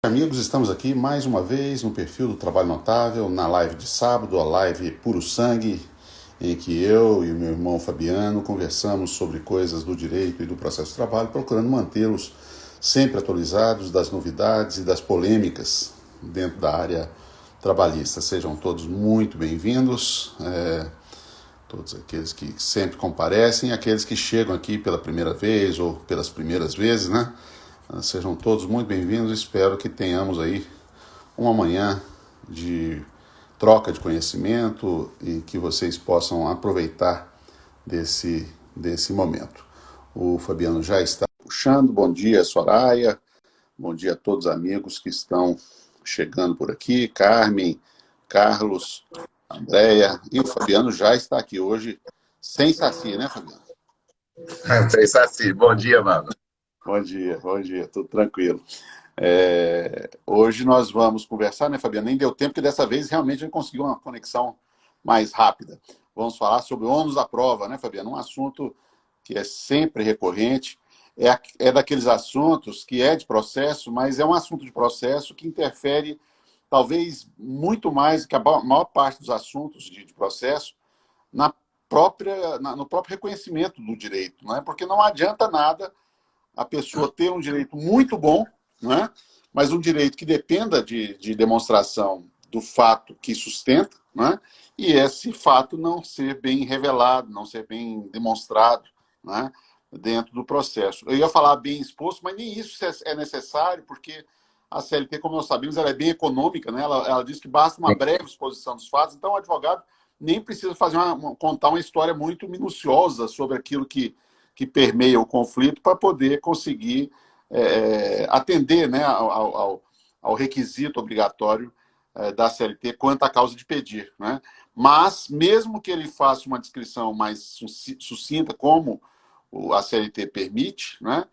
Amigos, estamos aqui mais uma vez no perfil do Trabalho Notável, na live de sábado, a live Puro Sangue, em que eu e o meu irmão Fabiano conversamos sobre coisas do direito e do processo de trabalho, procurando mantê-los sempre atualizados das novidades e das polêmicas dentro da área trabalhista. Sejam todos muito bem-vindos, todos aqueles que sempre comparecem, aqueles que chegam aqui pela primeira vez ou pelas primeiras vezes, né? Sejam todos muito bem-vindos. Espero que tenhamos aí uma manhã de troca de conhecimento e que vocês possam aproveitar desse momento. O Fabiano já está puxando. Bom dia, Soraya. Bom dia a todos os amigos que estão chegando por aqui. Carmen, Carlos, Andréia. E o Fabiano já está aqui hoje sem saci, né, Fabiano? Sem Saci. Bom dia, mano. Bom dia, tudo tranquilo. Hoje nós vamos conversar, né, Fabiano? Nem deu tempo, porque dessa vez realmente a gente conseguiu uma conexão mais rápida. Vamos falar sobre o ônus da prova, né, Fabiano? Um assunto que é sempre recorrente. É daqueles assuntos que é de processo, mas é um assunto de processo que interfere, talvez, muito mais que a maior parte dos assuntos de processo na no próprio reconhecimento do direito, não é? Porque não adianta nada a pessoa ter um direito muito bom, né? Mas um direito que dependa de demonstração do fato que sustenta, né? E esse fato não ser bem revelado, não ser bem demonstrado, né? Dentro do processo. Eu ia falar bem exposto, mas nem isso é necessário, porque a CLT, como nós sabemos, ela é bem econômica, né? Ela diz que basta uma breve exposição dos fatos, então o advogado nem precisa fazer contar uma história muito minuciosa sobre aquilo que permeia o conflito para poder conseguir atender, né, ao requisito obrigatório da CLT quanto à causa de pedir, né? Mas, mesmo que ele faça uma descrição mais sucinta, como a CLT permite, né,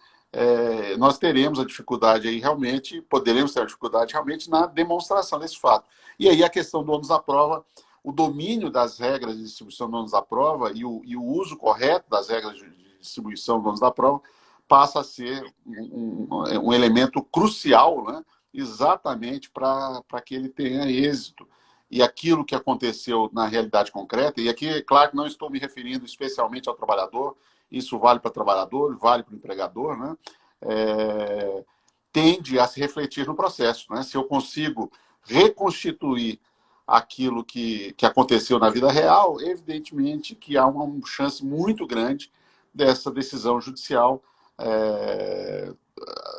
nós teremos a dificuldade aí realmente, poderemos ter a dificuldade realmente na demonstração desse fato. E aí a questão do ônus da prova, o domínio das regras de distribuição do ônus da prova e o uso correto das regras de distribuição do ônus da prova passa a ser um elemento crucial, né, exatamente para que ele tenha êxito. E aquilo que aconteceu na realidade concreta, e aqui, claro que não estou me referindo especialmente ao trabalhador, isso vale para o trabalhador, vale para o empregador, né? Tende a se refletir no processo, né? Se eu consigo reconstituir aquilo que aconteceu na vida real, evidentemente que há uma chance muito grande dessa decisão judicial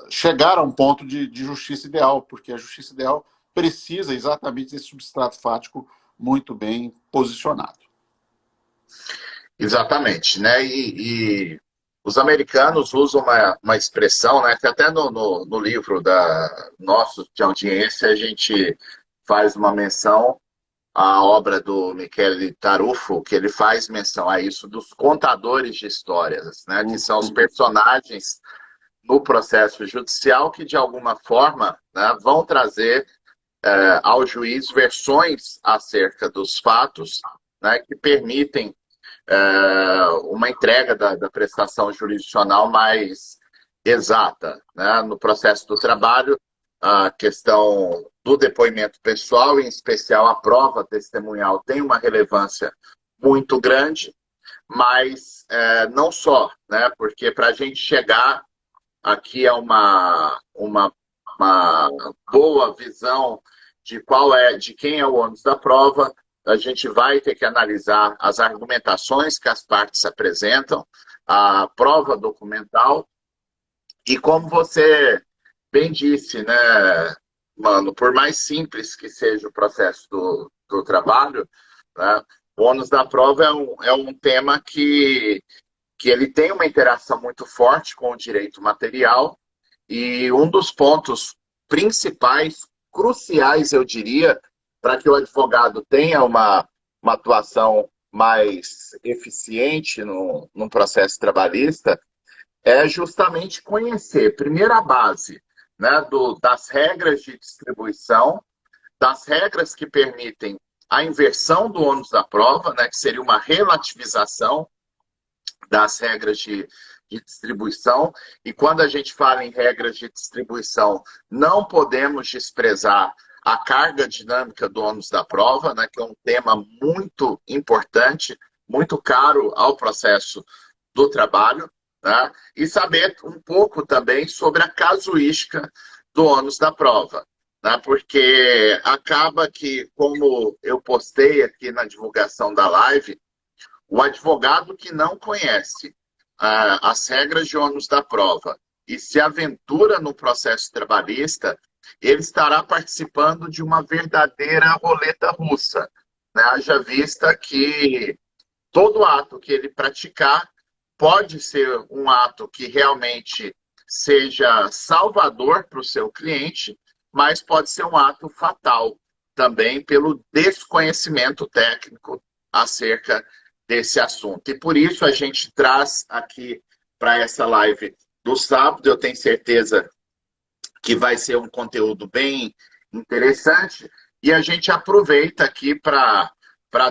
chegar a um ponto de justiça ideal, porque a justiça ideal precisa exatamente desse substrato fático muito bem posicionado. Exatamente, né? Os americanos usam uma expressão, né? Que até no livro nosso de audiência a gente faz uma menção à obra do Michele Tarufo, que ele faz menção a isso dos contadores de histórias, né? Que são os personagens no processo judicial que, de alguma forma, né, vão trazer ao juiz versões acerca dos fatos, né, que permitem uma entrega da prestação jurisdicional mais exata, né? No processo do trabalho, a questão do depoimento pessoal, em especial a prova testemunhal, tem uma relevância muito grande, mas não só, né? Porque para a gente chegar aqui a uma boa visão de quem é o ônus da prova, a gente vai ter que analisar as argumentações que as partes apresentam, a prova documental, e como você bem disse, né, mano, por mais simples que seja o processo do trabalho, né, o ônus da prova é um tema que ele tem uma interação muito forte com o direito material, e um dos pontos principais, cruciais, eu diria, para que o advogado tenha uma atuação mais eficiente no processo trabalhista, é justamente conhecer, primeiro, a base, né, das regras de distribuição, das regras que permitem a inversão do ônus da prova, né, que seria uma relativização das regras de de distribuição, e quando a gente fala em regras de distribuição, não podemos desprezar a carga dinâmica do ônus da prova, né, que é um tema muito importante, muito caro ao processo do trabalho, né, e saber um pouco também sobre a casuística do ônus da prova, né, porque acaba que, como eu postei aqui na divulgação da live, o advogado que não conhece as regras de ônus da prova e se aventura no processo trabalhista, ele estará participando de uma verdadeira roleta russa, né? Haja vista que todo ato que ele praticar pode ser um ato que realmente seja salvador para o seu cliente, mas pode ser um ato fatal também pelo desconhecimento técnico acerca desse assunto. E por isso a gente traz aqui para essa live do sábado, eu tenho certeza que vai ser um conteúdo bem interessante, e a gente aproveita aqui para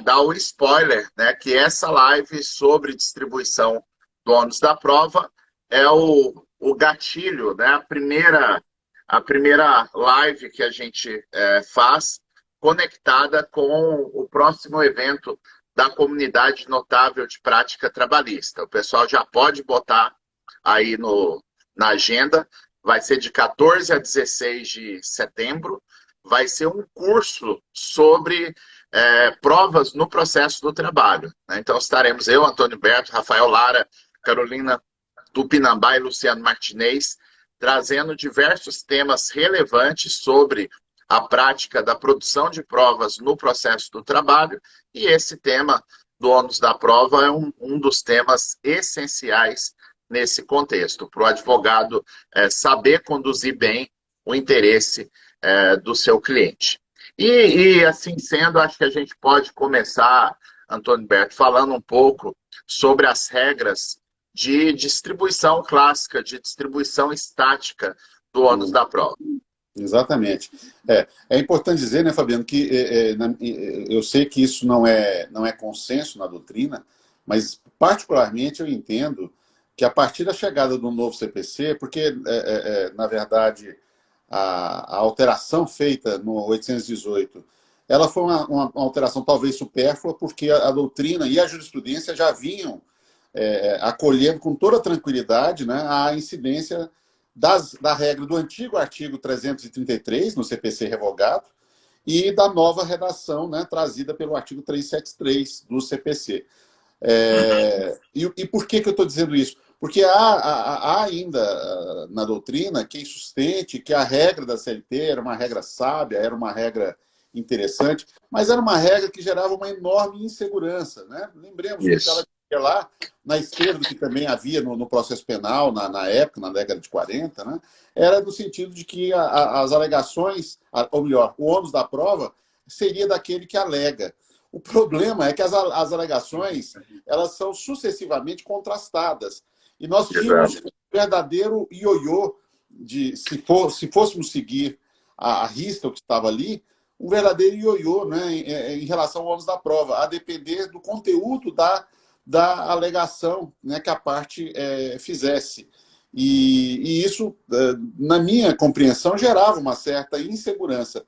dar o spoiler, né, que essa live sobre distribuição do ônus da prova é o gatilho, né, a primeira live que a gente faz conectada com o próximo evento da comunidade notável de prática trabalhista. O pessoal já pode botar aí na agenda. Vai ser de 14 a 16 de setembro. Vai ser um curso sobre provas no processo do trabalho, né? Então estaremos eu, Antônio Berto, Rafael Lara, Carolina Tupinambá e Luciano Martinez, trazendo diversos temas relevantes sobre a prática da produção de provas no processo do trabalho, e esse tema do ônus da prova é um dos temas essenciais nesse contexto, para o advogado saber conduzir bem o interesse do seu cliente. E assim sendo, acho que a gente pode começar, Antônio Berto, falando um pouco sobre as regras de distribuição clássica, de distribuição estática do ônus da prova. Exatamente. É importante dizer, né, Fabiano, que eu sei que isso não é consenso na doutrina, mas particularmente eu entendo que a partir da chegada do novo CPC, porque, na verdade, a alteração feita no 818, ela foi uma alteração talvez supérflua, porque a doutrina e a jurisprudência já vinham acolhendo com toda tranquilidade, né, a incidência da regra do antigo artigo 333, no CPC revogado, e da nova redação, né, trazida pelo artigo 373 do CPC. E por que eu estou dizendo isso? Porque há ainda na doutrina quem sustente que a regra da CLT era uma regra sábia, era uma regra interessante, mas era uma regra que gerava uma enorme insegurança, né? Lembremos que ela tinha lá, na esteira do que também havia no processo penal, na época, na década de 40, né? Era no sentido de que as alegações, ou melhor, o ônus da prova seria daquele que alega. O problema é que as alegações elas são sucessivamente contrastadas. E nós tínhamos um verdadeiro ioiô de, se fôssemos seguir a risca que estava ali, um verdadeiro ioiô, né, em relação ao ônus da prova, a depender do conteúdo da alegação, né, que a parte fizesse. E isso, na minha compreensão, gerava uma certa insegurança.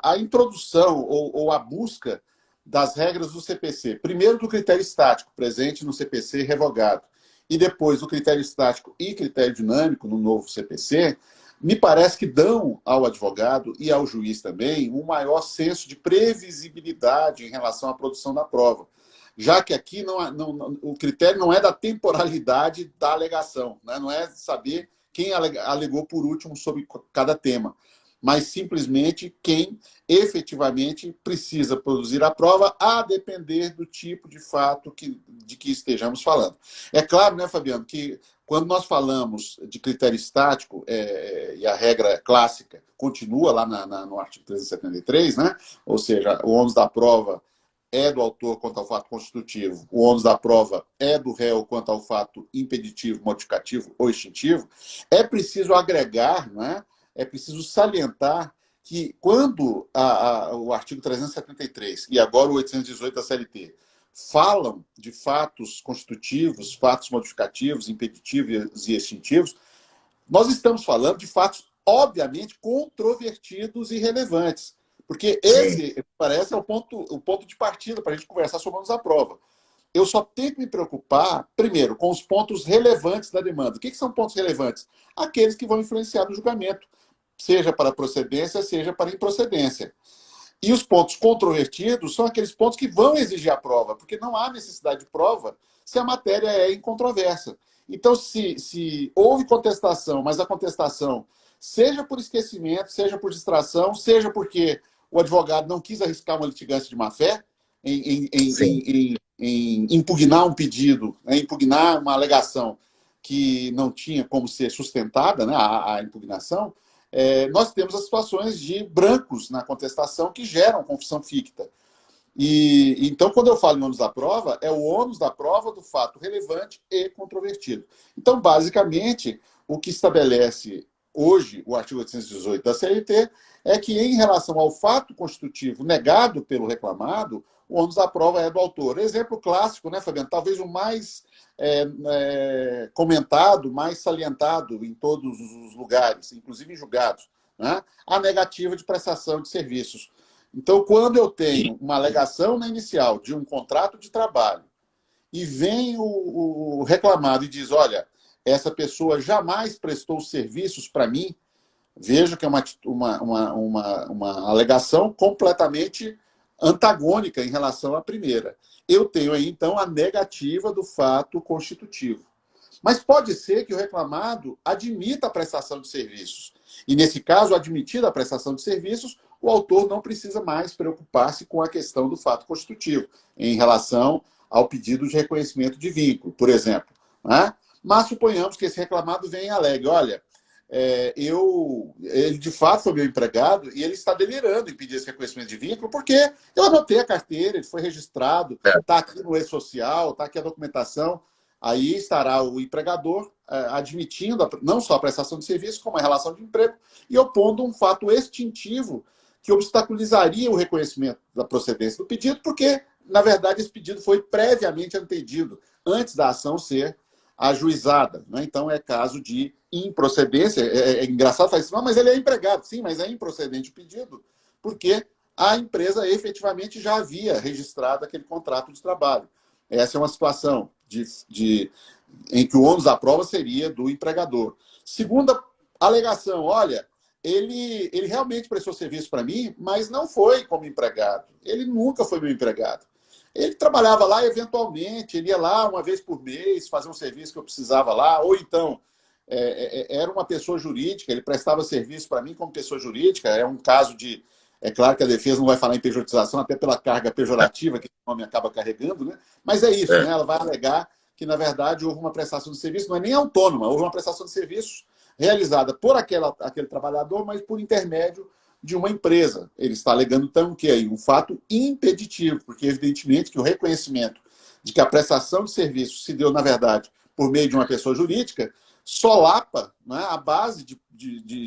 A introdução ou a busca das regras do CPC, primeiro do critério estático, presente no CPC revogado, e depois do critério estático e critério dinâmico no novo CPC, me parece que dão ao advogado e ao juiz também um maior senso de previsibilidade em relação à produção da prova, já que aqui o critério não é da temporalidade da alegação, né? Não é saber quem alegou por último sobre cada tema, mas simplesmente quem efetivamente precisa produzir a prova, a depender do tipo de fato de que estejamos falando. É claro, né, Fabiano, que quando nós falamos de critério estático, e a regra clássica continua lá no artigo 373, né? Ou seja, o ônus da prova é do autor quanto ao fato constitutivo, o ônus da prova é do réu quanto ao fato impeditivo, modificativo ou extintivo, é preciso agregar, né? É preciso salientar que quando o artigo 373 e agora o 818 da CLT falam de fatos constitutivos, fatos modificativos, impeditivos e extintivos, nós estamos falando de fatos, obviamente, controvertidos e relevantes. Porque esse, parece, é o ponto de partida para a gente conversar sobre ônus da prova. Eu só tenho que me preocupar, primeiro, com os pontos relevantes da demanda. O que são pontos relevantes? Aqueles que vão influenciar no julgamento, seja para procedência, seja para improcedência. E os pontos controvertidos são aqueles pontos que vão exigir a prova, porque não há necessidade de prova se a matéria é incontroversa. Então, se houve contestação, mas a contestação, seja por esquecimento, seja por distração, seja porque o advogado não quis arriscar uma litigância de má-fé em impugnar um pedido, impugnar uma alegação que não tinha como ser sustentada, né, a impugnação, nós temos as situações de brancos na contestação que geram confissão ficta. E então, quando eu falo em ônus da prova, é o ônus da prova do fato relevante e controvertido. Então, basicamente, o que estabelece hoje o artigo 818 da CLT é que, em relação ao fato constitutivo negado pelo reclamado, o ônus da prova é do autor. Exemplo clássico, né, Fabiano? Talvez o mais comentado, mais salientado em todos os lugares, inclusive em julgados, né? A negativa de prestação de serviços. Então, quando eu tenho uma alegação na inicial de um contrato de trabalho e vem o reclamado e diz, olha, essa pessoa jamais prestou serviços para mim, vejo que é uma alegação completamente antagônica em relação à primeira. Eu tenho aí, então, a negativa do fato constitutivo. Mas pode ser que o reclamado admita a prestação de serviços. E, nesse caso, admitida a prestação de serviços, o autor não precisa mais preocupar-se com a questão do fato constitutivo, em relação ao pedido de reconhecimento de vínculo, por exemplo. Né? Mas suponhamos que esse reclamado venha e alegue, olha, ele de fato foi meu empregado e ele está delirando em pedir esse reconhecimento de vínculo porque eu anotei a carteira, ele foi registrado, está aqui no e-social, está aqui a documentação. Aí estará o empregador admitindo não só a prestação de serviço, como a relação de emprego, e opondo um fato extintivo que obstaculizaria o reconhecimento da procedência do pedido, porque, na verdade, esse pedido foi previamente antedido, antes da ação ser ajuizada. Né? Então, é caso de improcedência. É engraçado falar isso, não, mas ele é empregado. Sim, mas é improcedente o pedido, porque a empresa efetivamente já havia registrado aquele contrato de trabalho. Essa é uma situação em que o ônus da prova seria do empregador. Segunda alegação, olha, ele realmente prestou serviço para mim, mas não foi como empregado. Ele nunca foi meu empregado. Ele trabalhava lá eventualmente, ele ia lá uma vez por mês, fazer um serviço que eu precisava lá, ou então era uma pessoa jurídica, ele prestava serviço para mim como pessoa jurídica, é um caso de... É claro que a defesa não vai falar em pejotização, até pela carga pejorativa que o nome acaba carregando, né? Mas é isso, né? Ela vai alegar que, na verdade, houve uma prestação de serviço, não é nem autônoma, houve uma prestação de serviços realizada por aquele trabalhador, mas por intermédio de uma empresa. Ele está alegando, então, o que aí? Um fato impeditivo, porque, evidentemente, que o reconhecimento de que a prestação de serviço se deu, na verdade, por meio de uma pessoa jurídica, solapa, né, a base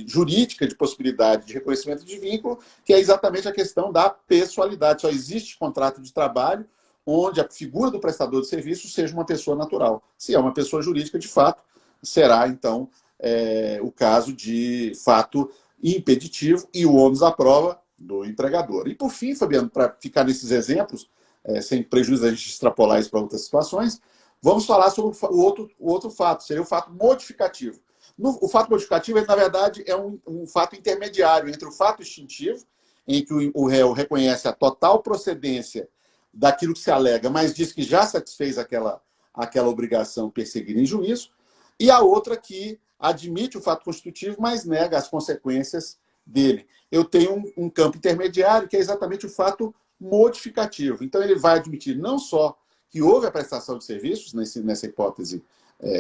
jurídica de possibilidade de reconhecimento de vínculo, que é exatamente a questão da pessoalidade. Só existe contrato de trabalho onde a figura do prestador de serviço seja uma pessoa natural. Se é uma pessoa jurídica, de fato, será, então, o caso de fato impeditivo e o ônus da prova do empregador. E, por fim, Fabiano, para ficar nesses exemplos, sem prejuízo da gente extrapolar isso para outras situações, vamos falar sobre o outro fato, seria o fato modificativo. O fato modificativo, ele, na verdade, é um fato intermediário entre o fato extintivo, em que o réu reconhece a total procedência daquilo que se alega, mas diz que já satisfez aquela obrigação perseguida em juízo, e a outra que admite o fato constitutivo, mas nega as consequências dele. Eu tenho um campo intermediário, que é exatamente o fato modificativo. Então, ele vai admitir não só que houve a prestação de serviços, nessa hipótese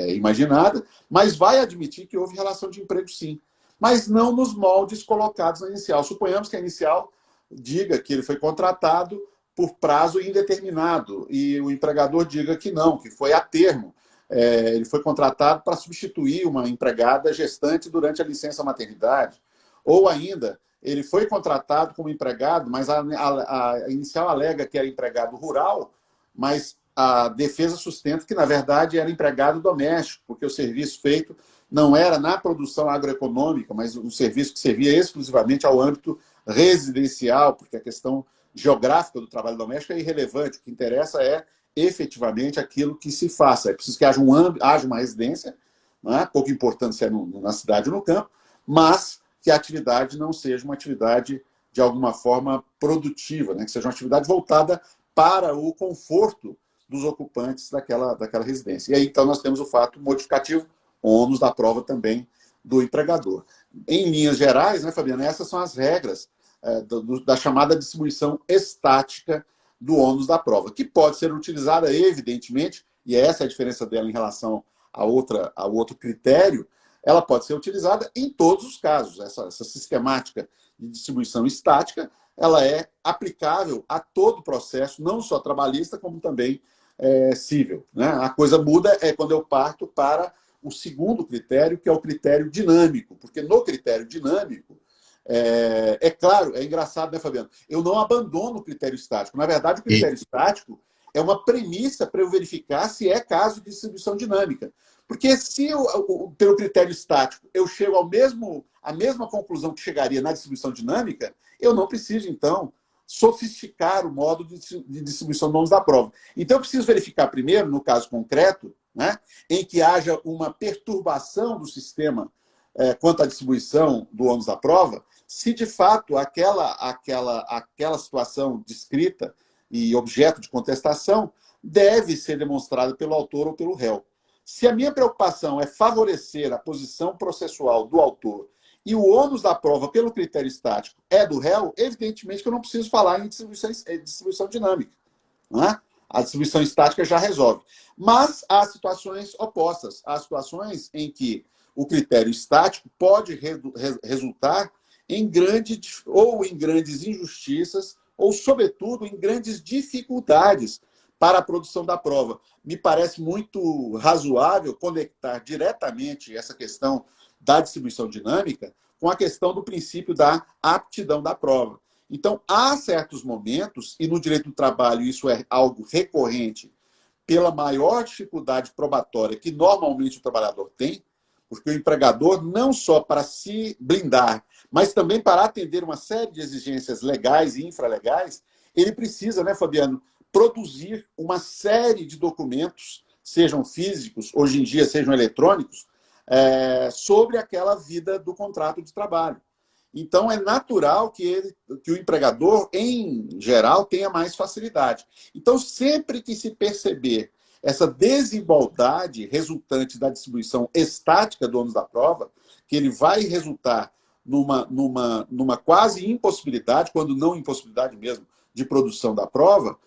imaginada, mas vai admitir que houve relação de emprego, sim. Mas não nos moldes colocados na inicial. Suponhamos que a inicial diga que ele foi contratado por prazo indeterminado e o empregador diga que não, que foi a termo. Ele foi contratado para substituir uma empregada gestante durante a licença maternidade. Ou ainda, ele foi contratado como empregado, mas a inicial alega que era empregado rural, mas a defesa sustenta que, na verdade, era empregado doméstico, porque o serviço feito não era na produção agroeconômica, mas um serviço que servia exclusivamente ao âmbito residencial, porque a questão geográfica do trabalho doméstico é irrelevante. O que interessa é efetivamente aquilo que se faça. É preciso que haja uma residência, não é? Pouco importante se é na cidade ou no campo, mas que a atividade não seja uma atividade de alguma forma produtiva, né? Que seja uma atividade voltada para o conforto dos ocupantes daquela residência. E aí, então, nós temos o fato modificativo, ônus da prova também do empregador. Em linhas gerais, né, Fabiana, essas são as regras da chamada distribuição estática do ônus da prova, que pode ser utilizada, evidentemente, e essa é a diferença dela em relação ao outro critério, ela pode ser utilizada em todos os casos. Essa sistemática de distribuição estática, ela é aplicável a todo o processo, não só trabalhista, como também cível. Né? A coisa muda quando eu parto para o segundo critério, que é o critério dinâmico, porque no critério dinâmico, claro, é engraçado, né, Fabiano? Eu não abandono o critério estático. Na verdade, o critério estático é uma premissa para eu verificar se é caso de distribuição dinâmica. Porque se pelo critério estático eu chego à mesma conclusão que chegaria na distribuição dinâmica, eu não preciso, então, sofisticar o modo de distribuição do ônus da prova. Então, eu preciso verificar primeiro, no caso concreto, né, em que haja uma perturbação do sistema quanto à distribuição do ônus da prova, se de fato aquela situação descrita e objeto de contestação deve ser demonstrada pelo autor ou pelo réu. Se a minha preocupação é favorecer a posição processual do autor e o ônus da prova pelo critério estático é do réu, evidentemente que eu não preciso falar em distribuição dinâmica. Não é? A distribuição estática já resolve. Mas há situações opostas. Há situações em que o critério estático pode resultar em grandes injustiças ou, sobretudo, em grandes dificuldades para a produção da prova. Me parece muito razoável conectar diretamente essa questão da distribuição dinâmica com a questão do princípio da aptidão da prova. Então, há certos momentos, e no direito do trabalho isso é algo recorrente, pela maior dificuldade probatória que normalmente o trabalhador tem, porque o empregador, não só para se blindar, mas também para atender uma série de exigências legais e infralegais, ele precisa, né, Fabiano, produzir uma série de documentos, sejam físicos, hoje em dia sejam eletrônicos, sobre aquela vida do contrato de trabalho. Então, é natural que o empregador, em geral, tenha mais facilidade. Então, sempre que se perceber essa desigualdade resultante da distribuição estática do ônus da prova, que ele vai resultar numa quase impossibilidade, quando não impossibilidade mesmo, de produção da prova,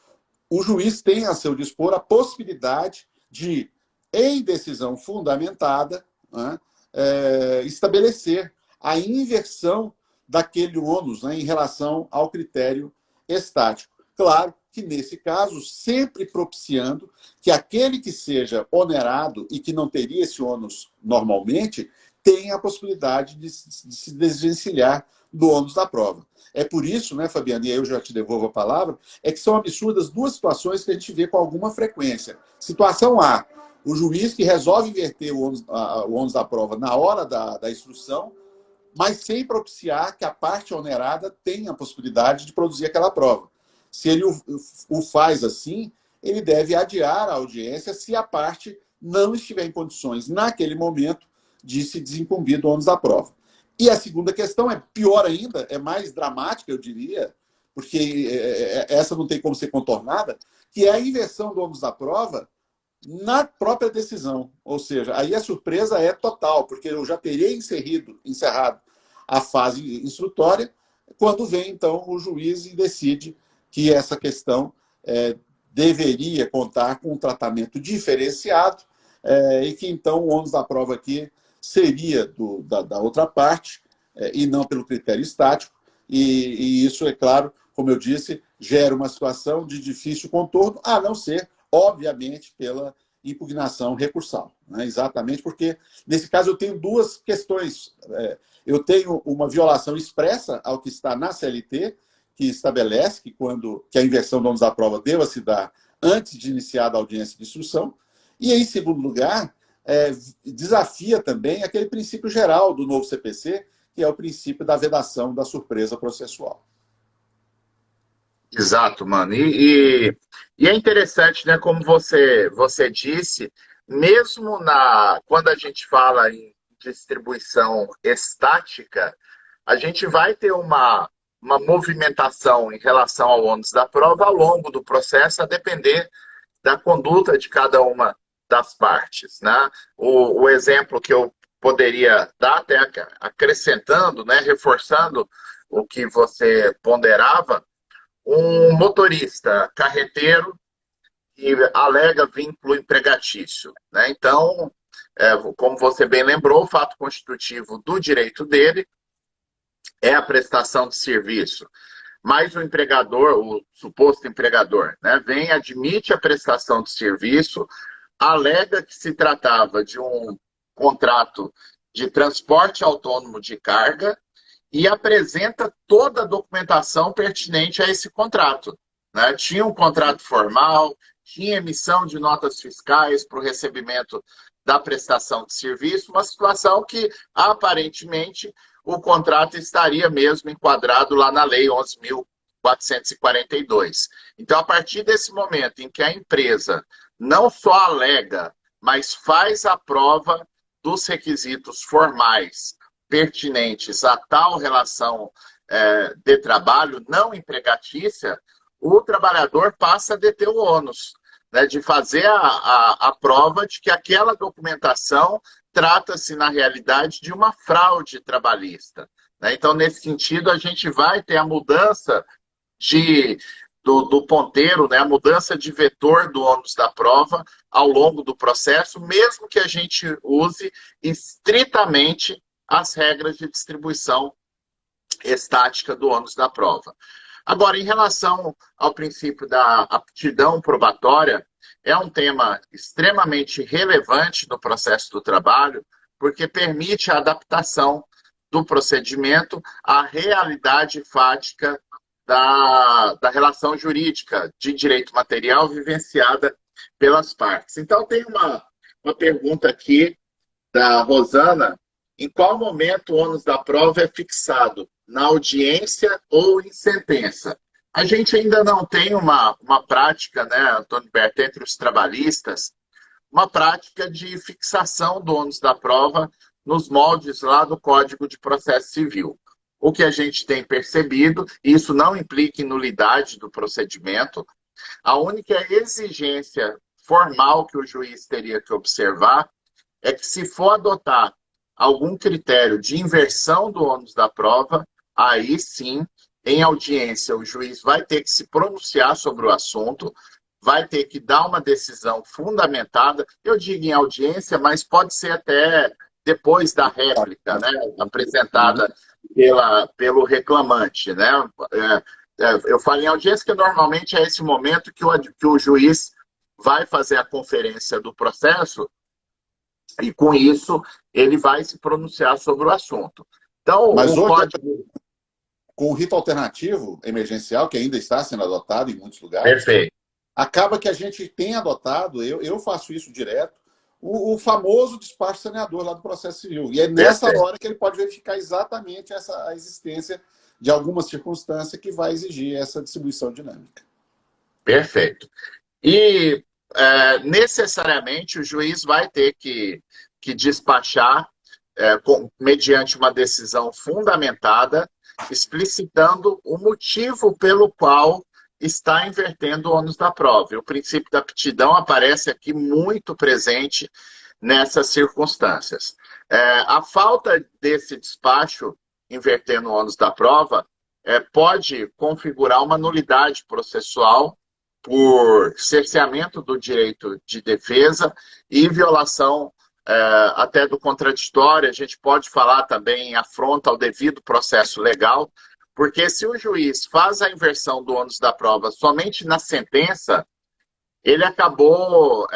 o juiz tem a seu dispor a possibilidade de, em decisão fundamentada, né, estabelecer a inversão daquele ônus, né, em relação ao critério estático. Claro que, nesse caso, sempre propiciando que aquele que seja onerado e que não teria esse ônus normalmente, tenha a possibilidade de se desvencilhar do ônus da prova. É por isso, né, Fabiana, e aí eu já te devolvo a palavra, é que são absurdas duas situações que a gente vê com alguma frequência. Situação A, o juiz que resolve inverter o ônus da prova na hora da instrução, mas sem propiciar que a parte onerada tenha a possibilidade de produzir aquela prova. Se ele o faz assim, ele deve adiar a audiência se a parte não estiver em condições, naquele momento, de se desincumbir do ônus da prova. E a segunda questão é pior ainda, é mais dramática, eu diria, porque essa não tem como ser contornada, que é a inversão do ônus da prova na própria decisão. Ou seja, aí a surpresa é total, porque eu já teria encerrado a fase instrutória, quando vem, então, o juiz e decide que essa questão deveria contar com um tratamento diferenciado e que, então, o ônus da prova aqui seria da outra parte e não pelo critério estático. E isso, é claro, como eu disse, gera uma situação de difícil contorno, a não ser, obviamente, pela impugnação recursal. Né? Exatamente porque, nesse caso, eu tenho duas questões. Eu tenho uma violação expressa ao que está na CLT, que estabelece que a inversão do ônus da prova deva se dar antes de iniciar a audiência de instrução. E, em segundo lugar, desafia também aquele princípio geral do novo CPC, que é o princípio da vedação da surpresa processual. Exato, mano. E é interessante, né, como você disse, mesmo quando a gente fala em distribuição estática, a gente vai ter uma movimentação em relação ao ônus da prova ao longo do processo, a depender da conduta de cada uma das partes, né? O exemplo que eu poderia dar, até acrescentando, né, reforçando o que você ponderava, um motorista carreteiro que alega vínculo empregatício, né? Então, como você bem lembrou, o fato constitutivo do direito dele é a prestação de serviço. Mas o empregador, o suposto empregador, né, vem, admite a prestação de serviço, alega que se tratava de um contrato de transporte autônomo de carga e apresenta toda a documentação pertinente a esse contrato, né? Tinha um contrato formal, tinha emissão de notas fiscais para o recebimento da prestação de serviço, uma situação que, aparentemente, o contrato estaria mesmo enquadrado lá na Lei 11.442. Então, a partir desse momento em que a empresa não só alega, mas faz a prova dos requisitos formais pertinentes a tal relação de trabalho não empregatícia, o trabalhador passa a deter o ônus, né, de fazer a prova de que aquela documentação trata-se, na realidade, de uma fraude trabalhista, né? Então, nesse sentido, a gente vai ter a mudança do ponteiro, né, a mudança de vetor do ônus da prova ao longo do processo, mesmo que a gente use estritamente as regras de distribuição estática do ônus da prova. Agora, em relação ao princípio da aptidão probatória, é um tema extremamente relevante no processo do trabalho, porque permite a adaptação do procedimento à realidade fática da relação jurídica de direito material vivenciada pelas partes. Então, tem uma pergunta aqui da Rosana: em qual momento o ônus da prova é fixado? Na audiência ou em sentença? A gente ainda não tem uma prática, né, Antônio Berta, entre os trabalhistas, uma prática de fixação do ônus da prova nos moldes lá do Código de Processo Civil. O que a gente tem percebido, e isso não implica em nulidade do procedimento, a única exigência formal que o juiz teria que observar é que, se for adotar algum critério de inversão do ônus da prova, aí sim, em audiência, o juiz vai ter que se pronunciar sobre o assunto, vai ter que dar uma decisão fundamentada. Eu digo em audiência, mas pode ser até depois da réplica, né, apresentada pelo reclamante, né? Eu falo em audiência que normalmente é esse momento que o juiz vai fazer a conferência do processo e, com isso, ele vai se pronunciar sobre o assunto. Então, mas hoje, com o rito alternativo emergencial, que ainda está sendo adotado em muitos lugares, perfeito, acaba que a gente tem adotado, eu faço isso direto, o famoso despacho saneador lá do processo civil. E é nessa hora que ele pode verificar exatamente a existência de alguma circunstância que vai exigir essa distribuição dinâmica. Perfeito. E necessariamente o juiz vai ter que despachar mediante uma decisão fundamentada, explicitando o motivo pelo qual está invertendo o ônus da prova. E o princípio da aptidão aparece aqui muito presente nessas circunstâncias. A falta desse despacho invertendo o ônus da prova pode configurar uma nulidade processual por cerceamento do direito de defesa e violação até do contraditório. A gente pode falar também em afronta ao devido processo legal, porque se o juiz faz a inversão do ônus da prova somente na sentença, ele acabou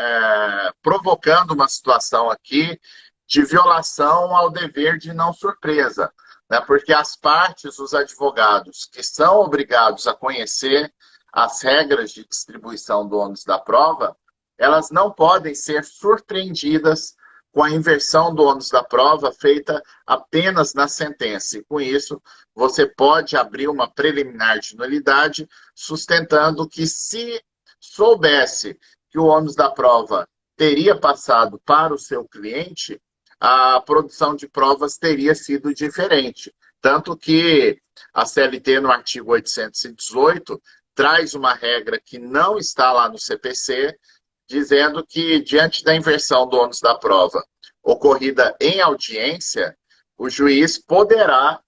provocando uma situação aqui de violação ao dever de não surpresa, né? Porque as partes, os advogados, que são obrigados a conhecer as regras de distribuição do ônus da prova, elas não podem ser surpreendidas com a inversão do ônus da prova feita apenas na sentença. E com isso, você pode abrir uma preliminar de nulidade, sustentando que se soubesse que o ônus da prova teria passado para o seu cliente, a produção de provas teria sido diferente. Tanto que a CLT, no artigo 818, traz uma regra que não está lá no CPC, dizendo que, diante da inversão do ônus da prova ocorrida em audiência, o juiz poderá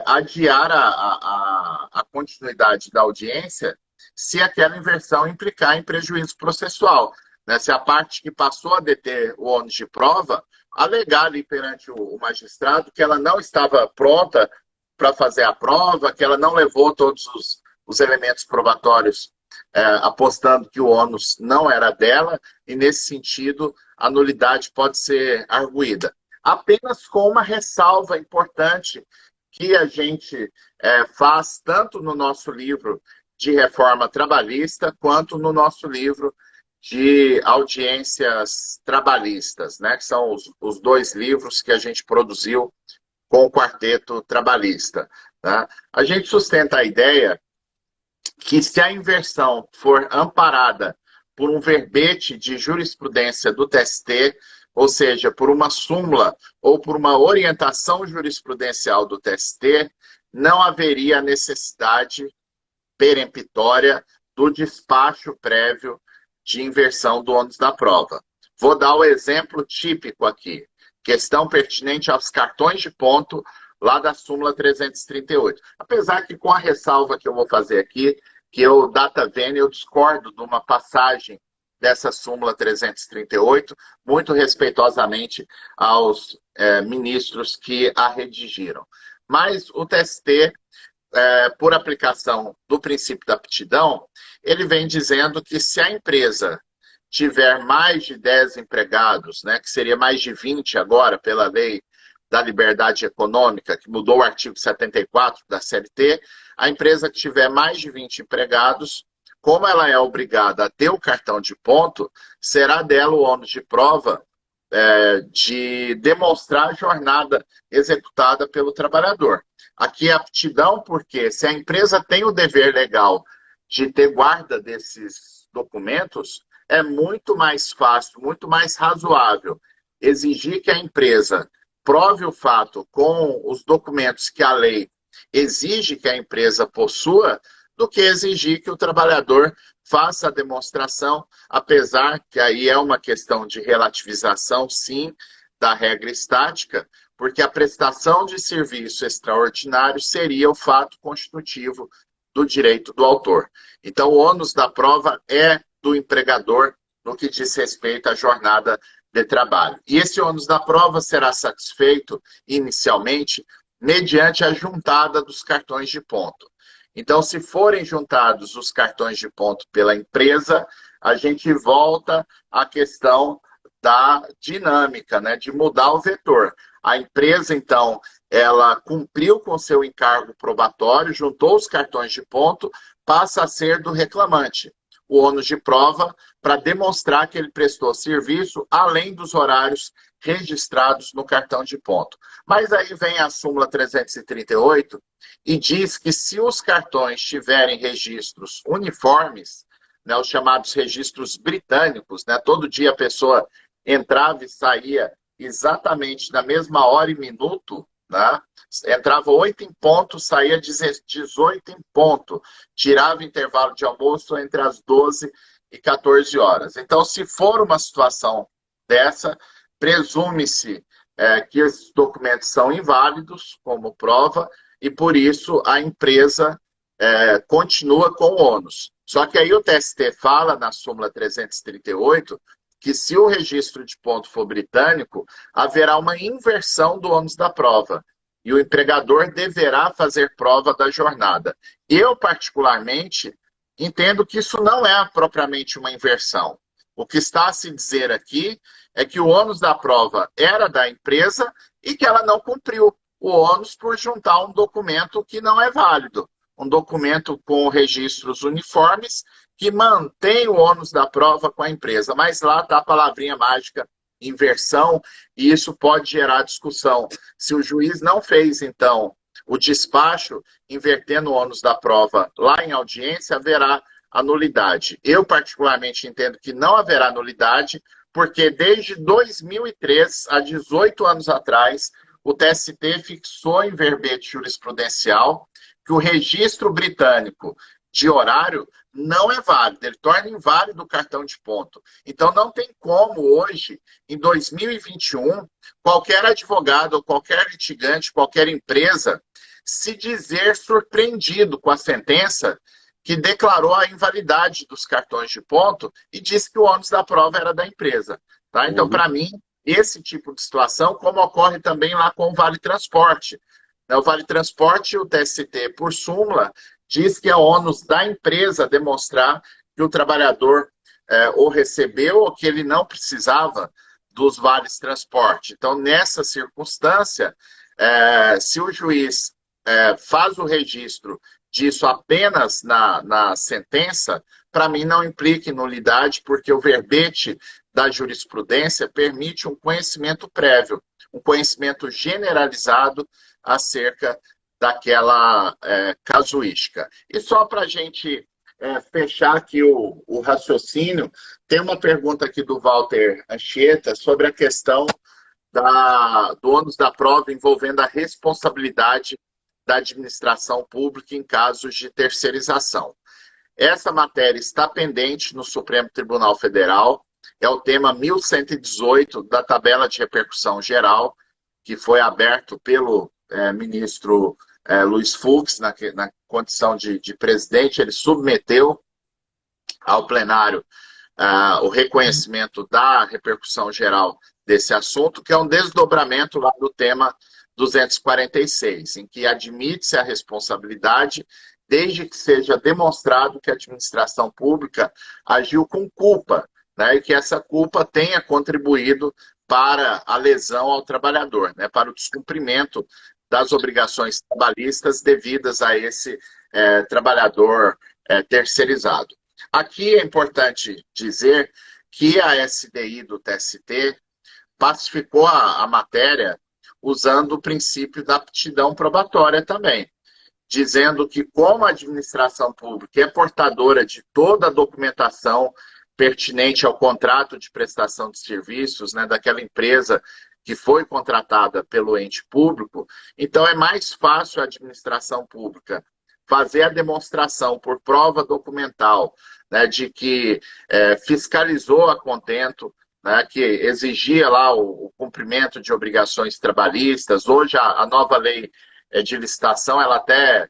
adiar a continuidade da audiência se aquela inversão implicar em prejuízo processual. Né? Se a parte que passou a deter o ônus de prova alegar ali perante o magistrado que ela não estava pronta para fazer a prova, que ela não levou todos os elementos probatórios apostando que o ônus não era dela, e nesse sentido a nulidade pode ser arguída. Apenas com uma ressalva importante que a gente faz tanto no nosso livro de reforma trabalhista quanto no nosso livro de audiências trabalhistas, né? Que são os dois livros que a gente produziu com o Quarteto Trabalhista. Tá? A gente sustenta a ideia que se a inversão for amparada por um verbete de jurisprudência do TST, ou seja, por uma súmula ou por uma orientação jurisprudencial do TST, não haveria necessidade peremptória do despacho prévio de inversão do ônus da prova. Vou dar o exemplo típico aqui, questão pertinente aos cartões de ponto lá da súmula 338. Apesar que com a ressalva que eu vou fazer aqui, que eu, data vênia, eu discordo de uma passagem dessa súmula 338, muito respeitosamente aos ministros que a redigiram. Mas o TST, por aplicação do princípio da aptidão, ele vem dizendo que se a empresa tiver mais de 10 empregados, né, que seria mais de 20 agora pela lei da liberdade econômica, que mudou o artigo 74 da CLT, a empresa que tiver mais de 20 empregados, como ela é obrigada a ter o cartão de ponto, será dela o ônus de prova de demonstrar a jornada executada pelo trabalhador. Aqui é aptidão porque se a empresa tem o dever legal de ter guarda desses documentos, é muito mais fácil, muito mais razoável exigir que a empresa prove o fato com os documentos que a lei exige que a empresa possua, do que exigir que o trabalhador faça a demonstração, apesar que aí é uma questão de relativização, sim, da regra estática, porque a prestação de serviço extraordinário seria o fato constitutivo do direito do autor. Então, o ônus da prova é do empregador no que diz respeito à jornada de trabalho. E esse ônus da prova será satisfeito, inicialmente, mediante a juntada dos cartões de ponto. Então, se forem juntados os cartões de ponto pela empresa, a gente volta à questão da dinâmica, né, de mudar o vetor. A empresa, então, ela cumpriu com seu encargo probatório, juntou os cartões de ponto, passa a ser do reclamante o ônus de prova para demonstrar que ele prestou serviço além dos horários registrados no cartão de ponto. Mas aí vem a súmula 338 e diz que se os cartões tiverem registros uniformes, né, os chamados registros britânicos, né, todo dia a pessoa entrava e saía exatamente na mesma hora e minuto, né? Entrava 8 em ponto, saía 18 em ponto, tirava intervalo de almoço entre as 12 e 14 horas. Então, se for uma situação dessa, presume-se que esses documentos são inválidos como prova e, por isso, a empresa continua com o ônus. Só que aí o TST fala na súmula 338 que se o registro de ponto for britânico, haverá uma inversão do ônus da prova. E o empregador deverá fazer prova da jornada. Eu, particularmente, entendo que isso não é propriamente uma inversão. O que está a se dizer aqui é que o ônus da prova era da empresa e que ela não cumpriu o ônus por juntar um documento que não é válido. um documento com registros uniformes que mantém o ônus da prova com a empresa, mas lá está a palavrinha mágica, inversão, e isso pode gerar discussão. Se o juiz não fez, então, o despacho, invertendo o ônus da prova lá em audiência, haverá a nulidade. Eu, particularmente, entendo que não haverá nulidade, porque desde 2003, há 18 anos atrás, o TST fixou em verbete jurisprudencial que o registro britânico de horário não é válido, ele torna inválido o cartão de ponto. Então, não tem como hoje, em 2021, qualquer advogado ou qualquer litigante, qualquer empresa, se dizer surpreendido com a sentença que declarou a invalidade dos cartões de ponto e disse que o ônus da prova era da empresa. Tá? Então, para mim, esse tipo de situação, como ocorre também lá com o Vale Transporte. O Vale Transporte, o TST, por súmula, diz que é ônus da empresa demonstrar que o trabalhador ou recebeu ou que ele não precisava dos vales transporte. Então, nessa circunstância, se o juiz faz o registro disso apenas na sentença, para mim não implica em nulidade, porque o verbete da jurisprudência permite um conhecimento prévio, um conhecimento generalizado acerca daquela casuística. E só para a gente fechar aqui o raciocínio, tem uma pergunta aqui do Walter Anchieta sobre a questão do ônus da prova envolvendo a responsabilidade da administração pública em casos de terceirização. Essa matéria está pendente no Supremo Tribunal Federal, é o tema 1118 da tabela de repercussão geral, que foi aberto pelo ministro Luiz Fux, na condição de presidente. Ele submeteu ao plenário o reconhecimento da repercussão geral desse assunto, que é um desdobramento lá do tema 246, em que admite-se a responsabilidade desde que seja demonstrado que a administração pública agiu com culpa, né, e que essa culpa tenha contribuído para a lesão ao trabalhador, né, para o descumprimento das obrigações trabalhistas devidas a esse trabalhador terceirizado. Aqui é importante dizer que a SDI do TST pacificou a matéria usando o princípio da aptidão probatória também, dizendo que como a administração pública é portadora de toda a documentação pertinente ao contrato de prestação de serviços, né, daquela empresa que foi contratada pelo ente público, então é mais fácil a administração pública fazer a demonstração por prova documental, né, de que fiscalizou a contento, né, que exigia lá o cumprimento de obrigações trabalhistas. Hoje a nova lei de licitação, ela até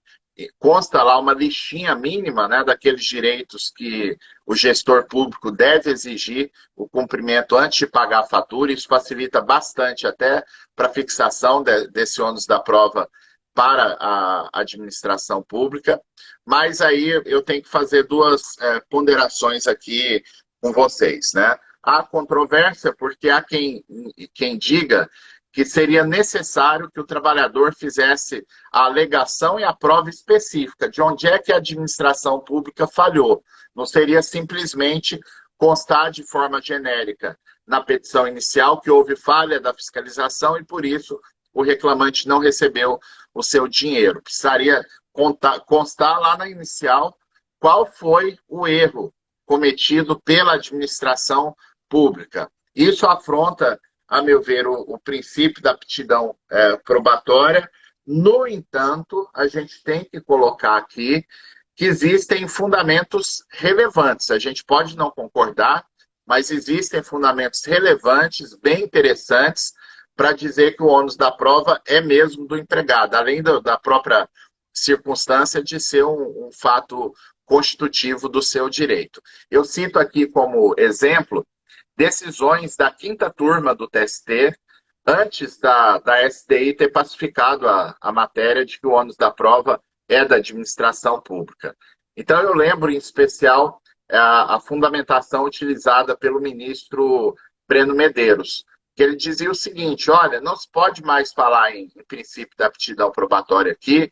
consta lá uma listinha mínima, né, daqueles direitos que o gestor público deve exigir o cumprimento antes de pagar a fatura. Isso facilita bastante até para a fixação desse ônus da prova para a administração pública. Mas aí eu tenho que fazer duas ponderações aqui com vocês, né? Há controvérsia porque há quem diga que seria necessário que o trabalhador fizesse a alegação e a prova específica de onde é que a administração pública falhou. Não seria simplesmente constar de forma genérica na petição inicial que houve falha da fiscalização e, por isso, o reclamante não recebeu o seu dinheiro. Precisaria constar lá na inicial qual foi o erro cometido pela administração pública. Isso afronta, a meu ver, o princípio da aptidão probatória. No entanto, a gente tem que colocar aqui que existem fundamentos relevantes. A gente pode não concordar, mas existem fundamentos relevantes, bem interessantes, para dizer que o ônus da prova é mesmo do empregado, além da própria circunstância de ser um fato constitutivo do seu direito. Eu cito aqui como exemplo decisões da 5ª turma do TST, antes da SDI ter pacificado a matéria de que o ônus da prova é da administração pública. Então, eu lembro, em especial, a fundamentação utilizada pelo ministro Breno Medeiros, que ele dizia o seguinte: olha, não se pode mais falar em princípio da aptidão probatória aqui,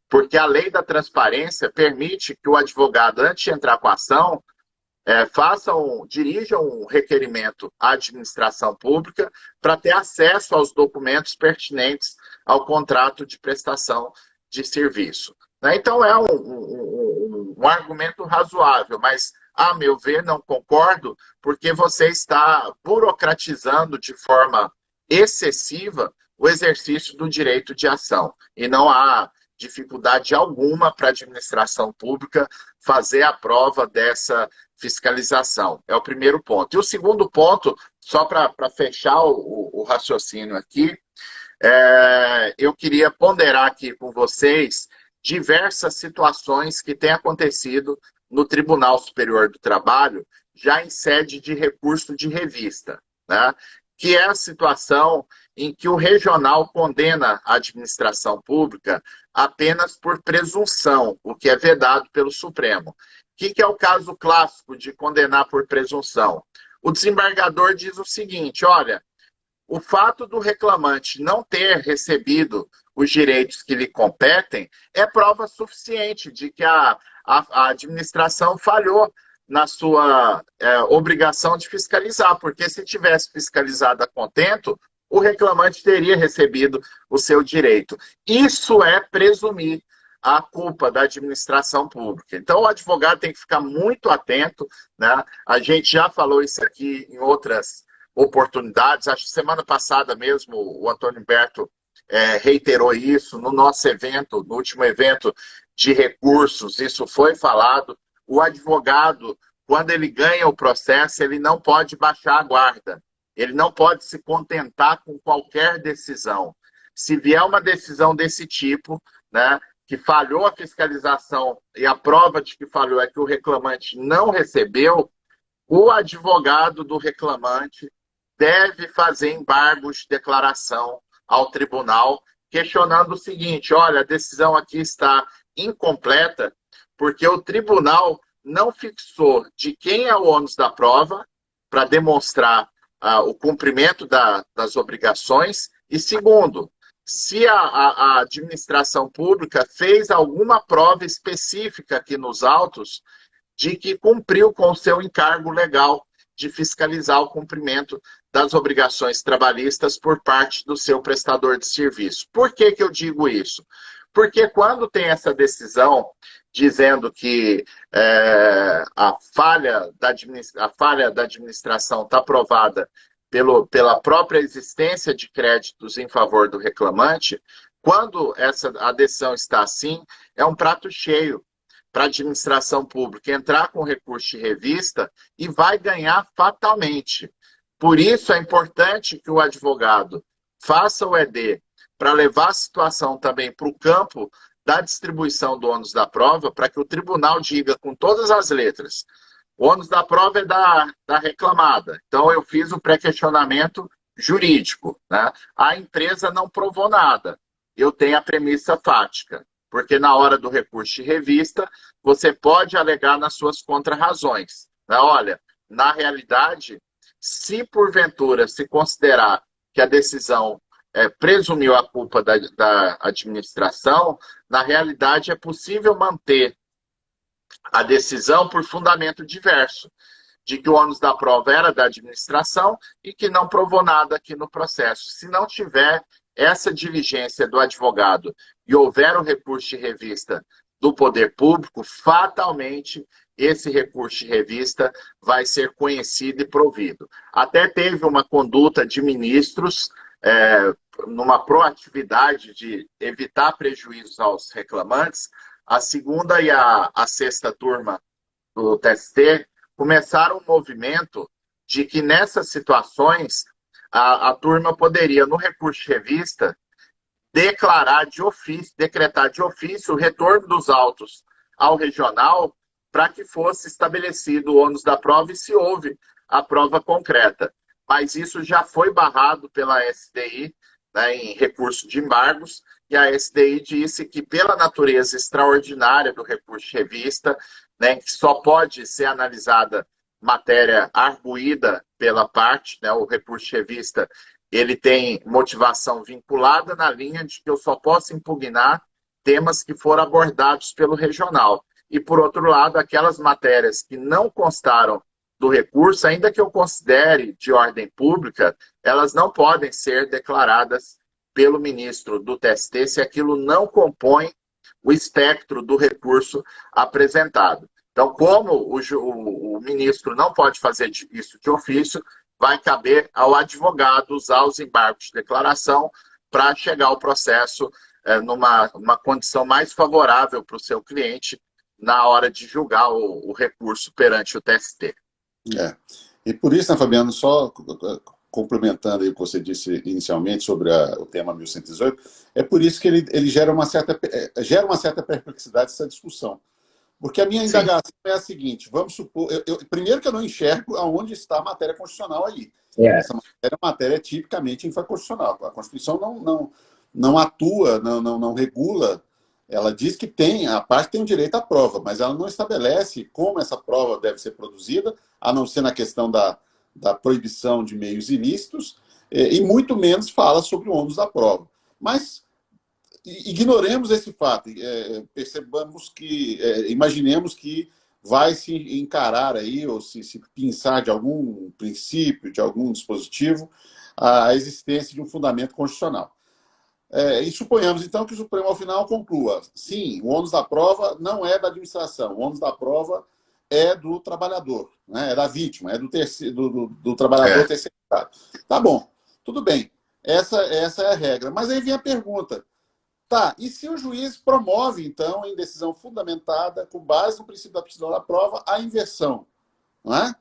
porque a lei da transparência permite que o advogado, antes de entrar com a ação, dirijam um requerimento à administração pública para ter acesso aos documentos pertinentes ao contrato de prestação de serviço. Então, é um argumento razoável, mas, a meu ver, não concordo, porque você está burocratizando de forma excessiva o exercício do direito de ação. E não há dificuldade alguma para a administração pública fazer a prova dessa fiscalização. É o primeiro ponto. E o segundo ponto, só para fechar o raciocínio aqui, eu queria ponderar aqui com vocês diversas situações que têm acontecido no Tribunal Superior do Trabalho, já em sede de recurso de revista, né? Que é a situação em que o regional condena a administração pública apenas por presunção, o que é vedado pelo Supremo. O que é o caso clássico de condenar por presunção? O desembargador diz o seguinte: olha, o fato do reclamante não ter recebido os direitos que lhe competem é prova suficiente de que a administração falhou na sua obrigação de fiscalizar, porque se tivesse fiscalizado a contento, o reclamante teria recebido o seu direito. Isso é presumir a culpa da administração pública. Então, o advogado tem que ficar muito atento, né? A gente já falou isso aqui em outras oportunidades. Acho que semana passada mesmo o Antônio Humberto reiterou isso no nosso evento, no último evento de recursos, isso foi falado. O advogado, quando ele ganha o processo, ele não pode baixar a guarda. Ele não pode se contentar com qualquer decisão. Se vier uma decisão desse tipo, né, que falhou a fiscalização, e a prova de que falhou é que o reclamante não recebeu, o advogado do reclamante deve fazer embargos de declaração ao tribunal, questionando o seguinte: olha, a decisão aqui está incompleta, porque o tribunal não fixou de quem é o ônus da prova para demonstrar o cumprimento das obrigações, e segundo, se a administração pública fez alguma prova específica aqui nos autos de que cumpriu com o seu encargo legal de fiscalizar o cumprimento das obrigações trabalhistas por parte do seu prestador de serviço. Por que eu digo isso? Porque quando tem essa decisão dizendo que a falha da administração está provada pela própria existência de créditos em favor do reclamante, quando a decisão está assim, é um prato cheio para a administração pública entrar com recurso de revista e vai ganhar fatalmente. Por isso é importante que o advogado faça o ED para levar a situação também para o campo da distribuição do ônus da prova, para que o tribunal diga com todas as letras: o ônus da prova é da reclamada. Então, eu fiz o pré-questionamento jurídico, né? A empresa não provou nada. Eu tenho a premissa fática, porque na hora do recurso de revista, você pode alegar nas suas contrarrazões, né? Olha, na realidade, se porventura se considerar que a decisão presumiu a culpa da administração, na realidade é possível manter a decisão por fundamento diverso, de que o ônus da prova era da administração e que não provou nada aqui no processo. Se não tiver essa diligência do advogado e houver o recurso de revista do poder público, fatalmente esse recurso de revista vai ser conhecido e provido. Até teve uma conduta de ministros numa proatividade de evitar prejuízos aos reclamantes. A segunda e a sexta turma do TST começaram um movimento de que nessas situações a turma poderia, no recurso de revista, decretar de ofício o retorno dos autos ao regional para que fosse estabelecido o ônus da prova e se houve a prova concreta. Mas isso já foi barrado pela SDI, né, em recurso de embargos, e a SDI disse que, pela natureza extraordinária do recurso de revista, né, que só pode ser analisada matéria arguída pela parte, né, o recurso de revista, ele tem motivação vinculada na linha de que eu só posso impugnar temas que foram abordados pelo regional. E, por outro lado, aquelas matérias que não constaram do recurso, ainda que eu considere de ordem pública, elas não podem ser declaradas pelo ministro do TST se aquilo não compõe o espectro do recurso apresentado. Então, como o ministro não pode fazer isso de ofício, vai caber ao advogado usar os embargos de declaração para chegar ao processo numa condição mais favorável para o seu cliente na hora de julgar o recurso perante o TST. E por isso, né, Fabiano, só complementando aí o que você disse inicialmente sobre o tema 1118, é por isso que ele gera uma certa perplexidade essa discussão. Porque a minha indagação é a seguinte, vamos supor, primeiro que eu não enxergo aonde está a matéria constitucional aí. Essa matéria é uma matéria tipicamente infraconstitucional. A Constituição não atua, não regula. Ela diz que a parte tem o direito à prova, mas ela não estabelece como essa prova deve ser produzida, a não ser na questão da proibição de meios ilícitos, e muito menos fala sobre o ônus da prova. Mas ignoremos esse fato, percebamos que, imaginemos que vai se encarar aí, ou se pensar de algum princípio, de algum dispositivo, a existência de um fundamento constitucional. E suponhamos, então, que o Supremo, ao final, conclua: sim, o ônus da prova não é da administração, o ônus da prova é do trabalhador, né? É da vítima, é do trabalhador terceirizado. Tá bom, tudo bem, essa é a regra. Mas aí vem a pergunta: tá, e se o juiz promove, então, em decisão fundamentada, com base no princípio da aptidão da prova, a inversão, não é?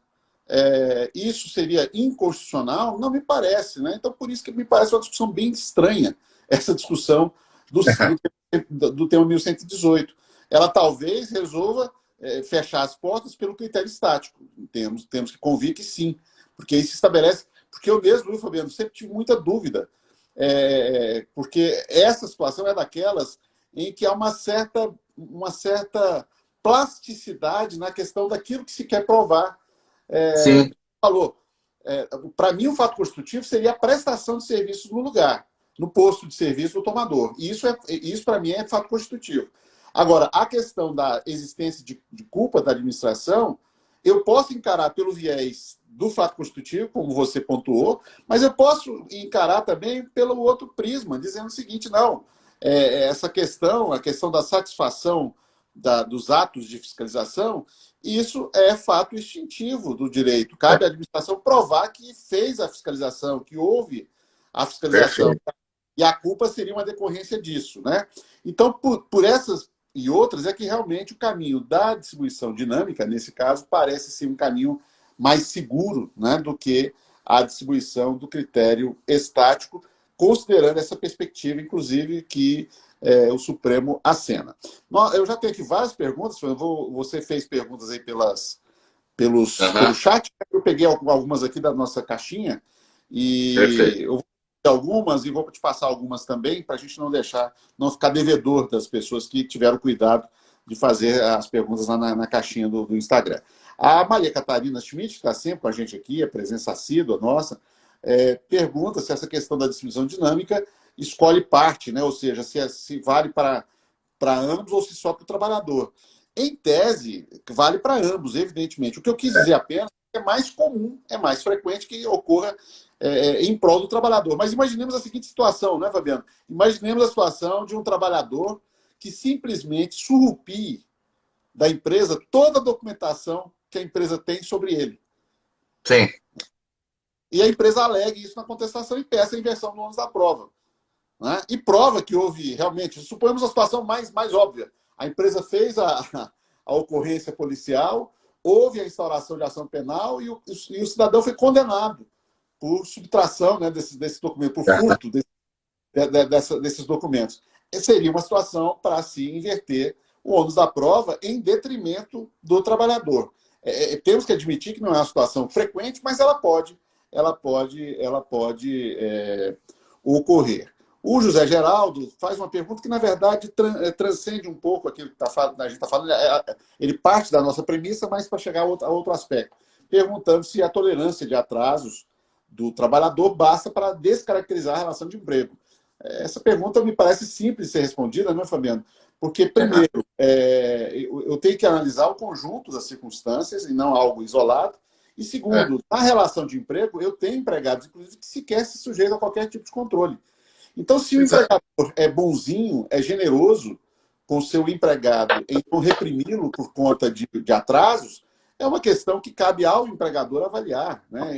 Isso seria inconstitucional? Não me parece, né? Então, por isso que me parece uma discussão bem estranha, essa discussão do tema 1118. Ela talvez resolva fechar as portas pelo critério estático. Temos que convir que sim, porque isso estabelece... Porque eu mesmo, viu, Fabiano, sempre tive muita dúvida, porque essa situação é daquelas em que há uma certa plasticidade na questão daquilo que se quer provar. Sim. Falou, para mim, o fato constitutivo seria a prestação de serviços no lugar, no posto de serviço do tomador. E isso para mim, é fato constitutivo. Agora, a questão da existência de culpa da administração, eu posso encarar pelo viés do fato constitutivo, como você pontuou, mas eu posso encarar também pelo outro prisma, dizendo o seguinte: não, essa questão, a questão da satisfação dos atos de fiscalização, isso é fato instintivo do direito. Cabe à administração provar que fez a fiscalização, que houve a fiscalização. Perfeito. E a culpa seria uma decorrência disso, né? Então, por essas e outras, é que realmente o caminho da distribuição dinâmica, nesse caso, parece ser um caminho mais seguro, né, do que a distribuição do critério estático, considerando essa perspectiva, inclusive, que o Supremo acena. Eu já tenho aqui várias perguntas, você fez perguntas aí pelo chat, eu peguei algumas aqui da nossa caixinha, e perfeito. Eu vou algumas e vou te passar algumas também, para a gente não ficar devedor das pessoas que tiveram cuidado de fazer as perguntas lá na caixinha do Instagram. A Maria Catarina Schmidt, que está sempre com a gente aqui, a presença assídua nossa, pergunta se essa questão da distribuição dinâmica escolhe parte, né? Ou seja, se vale para ambos ou se só para o trabalhador. Em tese, vale para ambos, evidentemente. O que eu quis dizer apenas é mais comum, é mais frequente que ocorra em prol do trabalhador. Mas imaginemos a seguinte situação, né, Fabiano? Imaginemos a situação de um trabalhador que simplesmente surrupie da empresa toda a documentação que a empresa tem sobre ele. Sim. E a empresa alegue isso na contestação e peça a inversão do ônus da prova. Né? E prova que houve realmente, suponhamos a situação mais óbvia. A empresa fez a ocorrência policial, houve a instauração de ação penal e o cidadão foi condenado por subtração, né, desse documento, por furto desses documentos. Seria uma situação para se inverter o ônus da prova em detrimento do trabalhador. Temos que admitir que não é uma situação frequente, mas ela pode ocorrer. O José Geraldo faz uma pergunta que, na verdade, transcende um pouco aquilo que a gente está falando. Ele parte da nossa premissa, mas para chegar a outro aspecto. Perguntando se a tolerância de atrasos do trabalhador basta para descaracterizar a relação de emprego. Essa pergunta me parece simples de ser respondida, não é, Fabiano? Porque, Uhum. primeiro, eu tenho que analisar o conjunto das circunstâncias e não algo isolado. E, É, segundo, na relação de emprego, eu tenho empregados, inclusive, que sequer se sujeitam a qualquer tipo de controle. Então, se o exato. empregador é bonzinho, é generoso com o seu empregado em não reprimi-lo por conta de atrasos, é uma questão que cabe ao empregador avaliar. Né?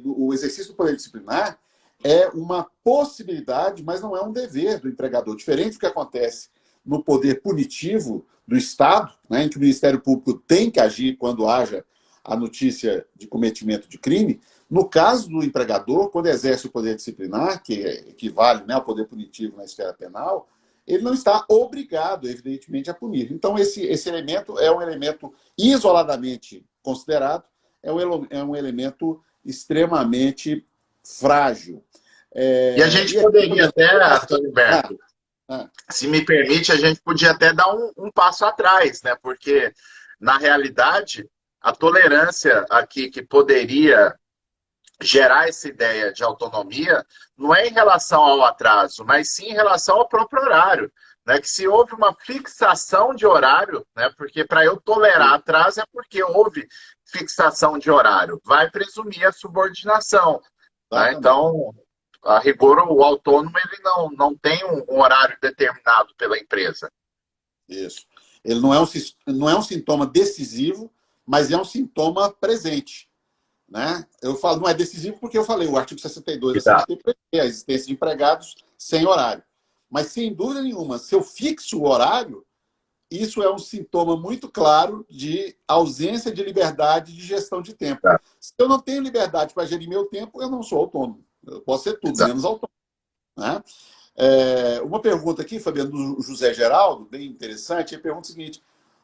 O exercício do poder disciplinar é uma possibilidade, mas não é um dever do empregador. Diferente do que acontece no poder punitivo do Estado, né, em que o Ministério Público tem que agir quando haja a notícia de cometimento de crime, no caso do empregador, quando exerce o poder disciplinar, que equivale, né, ao poder punitivo na esfera penal, ele não está obrigado, evidentemente, a punir. Então, esse elemento é um elemento isoladamente considerado, é um elemento extremamente frágil. E a gente E aqui, poderia até, Antônio ah, Humberto, ah, se me permite, a gente podia até dar um passo atrás, né? Porque, na realidade, a tolerância aqui que poderia gerar essa ideia de autonomia não é em relação ao atraso, mas sim em relação ao próprio horário. Né? Que se houve uma fixação de horário, né? Porque para eu tolerar atraso é porque houve fixação de horário, vai presumir a subordinação. Né? exatamente. Então, a rigor, o autônomo ele não tem um horário determinado pela empresa. Isso. Ele não é um sintoma decisivo, mas é um sintoma presente. Né? Eu falo, não é decisivo porque eu falei, o artigo 62 da Exato. CLT prevê a existência de empregados sem horário. Mas, sem dúvida nenhuma, se eu fixo o horário, isso é um sintoma muito claro de ausência de liberdade de gestão de tempo. Se eu não tenho liberdade para gerir meu tempo, eu não sou autônomo. Eu posso ser tudo, Exato. menos autônomo. Né? Uma pergunta aqui, Fabiano, do José Geraldo, bem interessante. Ele pergunta o seguinte: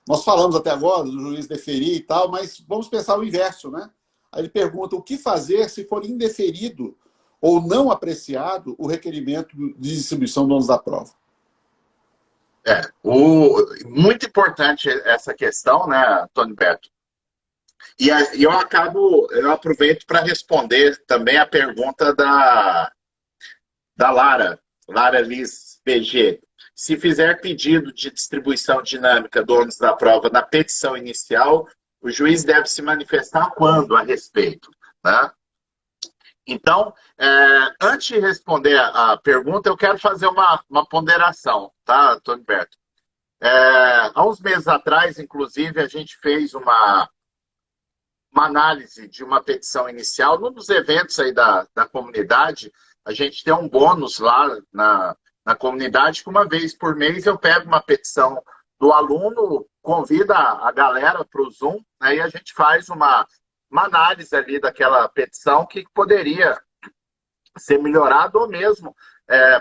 nós falamos até agora do juiz deferir e tal, mas vamos pensar o inverso, né? Aí ele pergunta o que fazer se for indeferido ou não apreciado o requerimento de distribuição do ônus da prova. Muito importante essa questão, né, Antônio Beto? E eu aproveito para responder também a pergunta da Lara Liz BG. Se fizer pedido de distribuição dinâmica do ônus da prova na petição inicial, o juiz deve se manifestar quando a respeito, né? Então, antes de responder a pergunta, eu quero fazer uma ponderação, tá, Antônio Berto? Há uns meses atrás, inclusive, a gente fez uma análise de uma petição inicial. Num dos eventos aí da comunidade, a gente tem um bônus lá na comunidade, que uma vez por mês eu pego uma petição do aluno, convida a galera para o Zoom, aí a gente faz uma análise ali daquela petição que poderia ser melhorado ou mesmo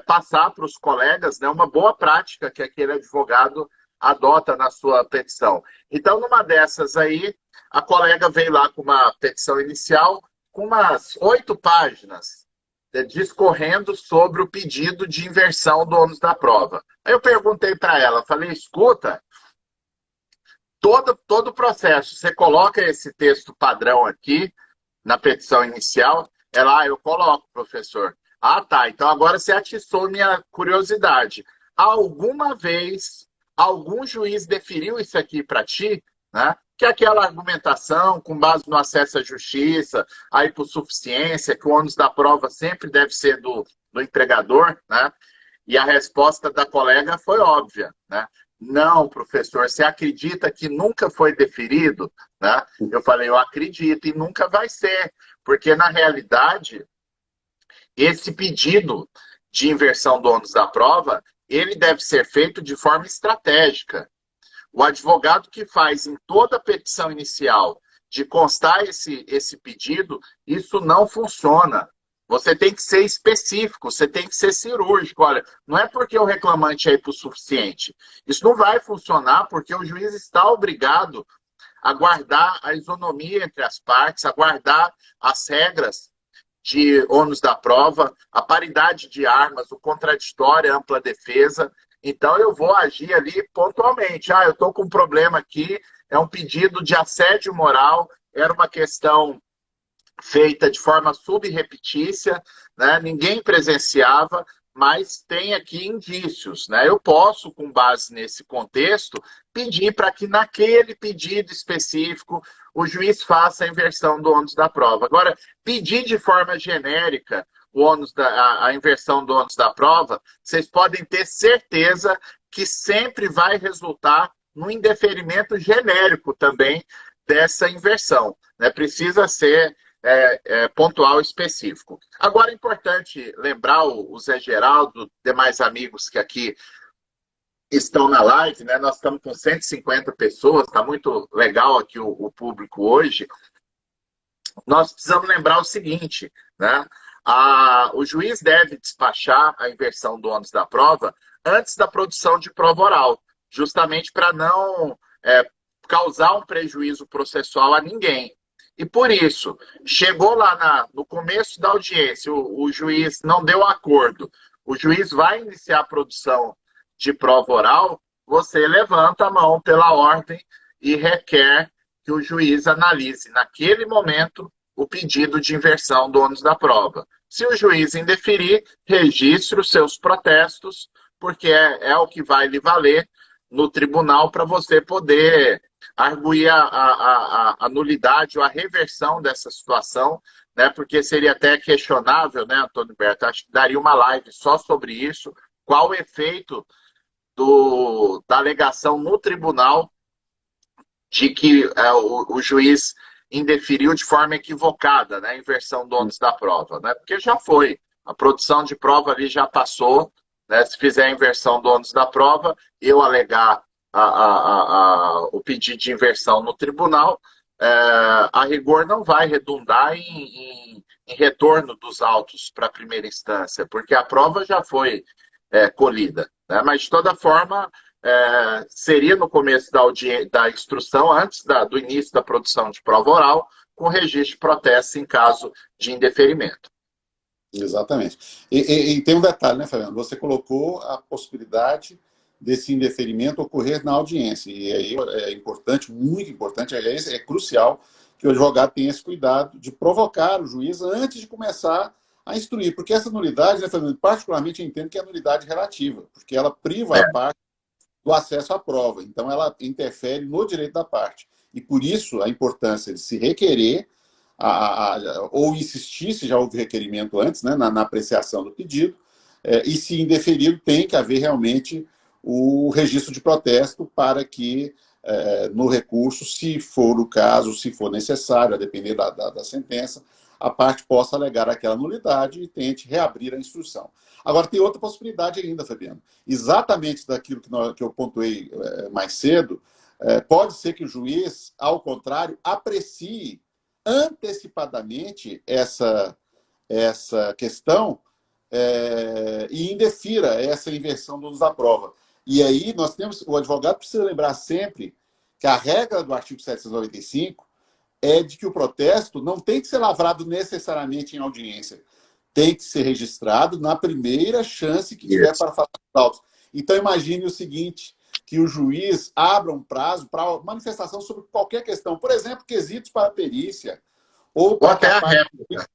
passar para os colegas, né, uma boa prática que aquele advogado adota na sua petição. Então, numa dessas aí, a colega veio lá com uma petição inicial com umas 8 páginas discorrendo sobre o pedido de inversão do ônus da prova. Aí eu perguntei para ela, falei, escuta, todo o processo, você coloca esse texto padrão aqui na petição inicial? Ela, eu coloco, professor. Ah, tá. Então agora você atiçou minha curiosidade. Alguma vez algum juiz deferiu isso aqui para ti, né? Que é aquela argumentação com base no acesso à justiça, aí por suficiência, que o ônus da prova sempre deve ser do empregador, né? E a resposta da colega foi óbvia, né? Não, professor, você acredita que nunca foi deferido? Né? Eu falei, eu acredito e nunca vai ser, porque na realidade, esse pedido de inversão do ônus da prova, ele deve ser feito de forma estratégica. O advogado que faz em toda a petição inicial de constar esse pedido, isso não funciona. Você tem que ser específico, você tem que ser cirúrgico. Olha, não é porque o reclamante é hipossuficiente. Isso não vai funcionar porque o juiz está obrigado a guardar a isonomia entre as partes, a guardar as regras de ônus da prova, a paridade de armas, o contraditório, a ampla defesa. Então, eu vou agir ali pontualmente. Ah, eu estou com um problema aqui, é um pedido de assédio moral, era uma questão feita de forma subrepetícia, né? Ninguém presenciava, mas tem aqui indícios, né? Eu posso, com base nesse contexto, pedir para que naquele pedido específico o juiz faça a inversão do ônus da prova. Agora, pedir de forma genérica a inversão do ônus da prova, vocês podem ter certeza que sempre vai resultar no indeferimento genérico também dessa inversão, né? Precisa ser pontual específico. Agora é importante lembrar o Zé Geraldo, demais amigos que aqui estão na live, né? Nós estamos com 150 pessoas, está muito legal aqui o público hoje. Nós precisamos lembrar o seguinte, né? O juiz deve despachar a inversão do ônus da prova antes da produção de prova oral, justamente para não causar um prejuízo processual a ninguém. E por isso, chegou lá no começo da audiência, o juiz não deu acordo, o juiz vai iniciar a produção de prova oral, você levanta a mão pela ordem e requer que o juiz analise naquele momento o pedido de inversão do ônus da prova. Se o juiz indeferir, registre os seus protestos, porque é o que vai lhe valer no tribunal para você poder arguir a nulidade ou a reversão dessa situação, né? Porque seria até questionável, né, Antônio Berto? Acho que daria uma live só sobre isso, qual o efeito da alegação no tribunal de que o juiz indeferiu de forma equivocada, né, a inversão do ônus da prova, né? Porque já foi, a produção de prova ali já passou, né? Se fizer a inversão do ônus da prova, eu alegar o pedido de inversão no tribunal, a rigor não vai redundar em retorno dos autos para a primeira instância, porque a prova já foi colhida, né? Mas, de toda forma, seria no começo da instrução, antes do início da produção de prova oral, com registro de protesto em caso de indeferimento. Exatamente. E tem um detalhe, né, Fabiano? Você colocou a possibilidade desse indeferimento ocorrer na audiência. E aí é importante, muito importante, é crucial que o advogado tenha esse cuidado de provocar o juiz antes de começar a instruir. Porque essa nulidade, né, Fabiano, particularmente eu entendo que é a nulidade relativa, porque ela priva a parte do acesso à prova. Então, ela interfere no direito da parte. E, por isso, a importância de se requerer ou insistir, se já houve requerimento antes, né, na apreciação do pedido, e se indeferido, tem que haver realmente o registro de protesto para que, no recurso, se for o caso, se for necessário, a depender da sentença, a parte possa alegar aquela nulidade e tente reabrir a instrução. Agora, tem outra possibilidade ainda, Fabiano. Exatamente daquilo que eu pontuei mais cedo, pode ser que o juiz, ao contrário, aprecie antecipadamente essa questão e indefira essa inversão do uso da prova. E aí o advogado precisa lembrar sempre que a regra do artigo 795 é de que o protesto não tem que ser lavrado necessariamente em audiência. Tem que ser registrado na primeira chance que tiver para fazer os autos. Então, imagine o seguinte, que o juiz abra um prazo para manifestação sobre qualquer questão. Por exemplo, quesitos para a perícia, ou para que a parte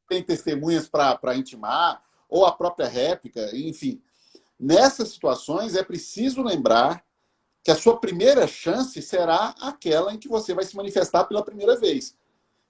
tem testemunhas para intimar, ou a própria réplica, enfim. Nessas situações, é preciso lembrar que a sua primeira chance será aquela em que você vai se manifestar pela primeira vez.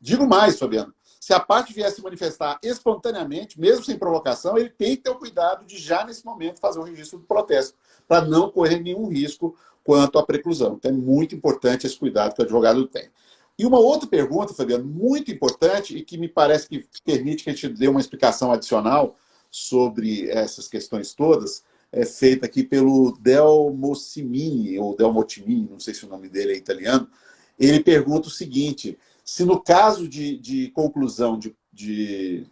Digo mais, Fabiano, se a parte vier se manifestar espontaneamente, mesmo sem provocação, ele tem que ter o cuidado de já nesse momento fazer um registro do protesto, para não correr nenhum risco quanto à preclusão. Então é muito importante esse cuidado que o advogado tem. E uma outra pergunta, Fabiano, muito importante e que me parece que permite que a gente dê uma explicação adicional sobre essas questões todas, é feita aqui pelo Delmocimini, ou Delmotimini, não sei se o nome dele é italiano. Ele pergunta o seguinte: se no caso de conclusão de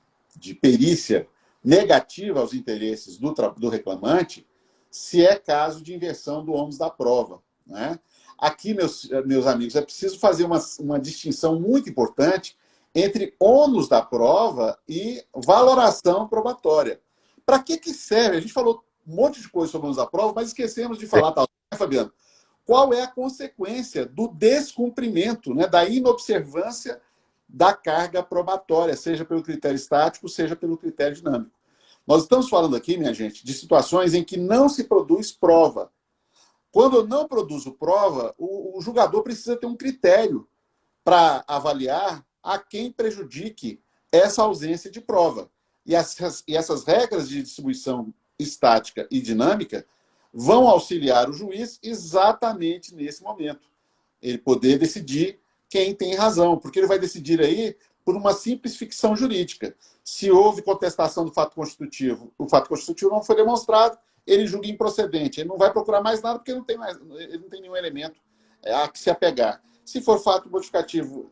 perícia negativa aos interesses do reclamante, se é caso de inversão do ônus da prova, né? Aqui, meus amigos, é preciso fazer uma distinção muito importante entre ônus da prova e valoração probatória. Para que serve? A gente falou um monte de coisa sobre o ônus da prova, mas esquecemos de falar, né, Fabiano? Qual é a consequência do descumprimento, né, da inobservância da carga probatória, seja pelo critério estático, seja pelo critério dinâmico. Nós estamos falando aqui, minha gente, de situações em que não se produz prova. Quando eu não produzo prova, o julgador precisa ter um critério para avaliar a quem prejudique essa ausência de prova. E essas regras de distribuição estática e dinâmica vão auxiliar o juiz exatamente nesse momento. Ele poder decidir quem tem razão, porque ele vai decidir aí por uma simples ficção jurídica. Se houve contestação do fato constitutivo, o fato constitutivo não foi demonstrado, ele julga improcedente. Ele não vai procurar mais nada porque ele não tem nenhum elemento a que se apegar. Se for fato modificativo,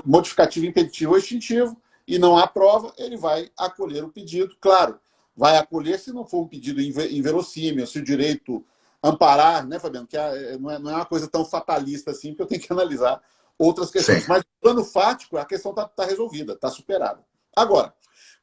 modificativo impeditivo ou extintivo, e não há prova, ele vai acolher o pedido. Claro, vai acolher se não for um pedido inverossímil, se o direito amparar, né, Fabiano? Que não é uma coisa tão fatalista assim, porque eu tenho que analisar outras questões. Sim. Mas no plano fático, a questão está resolvida, está superada. Agora,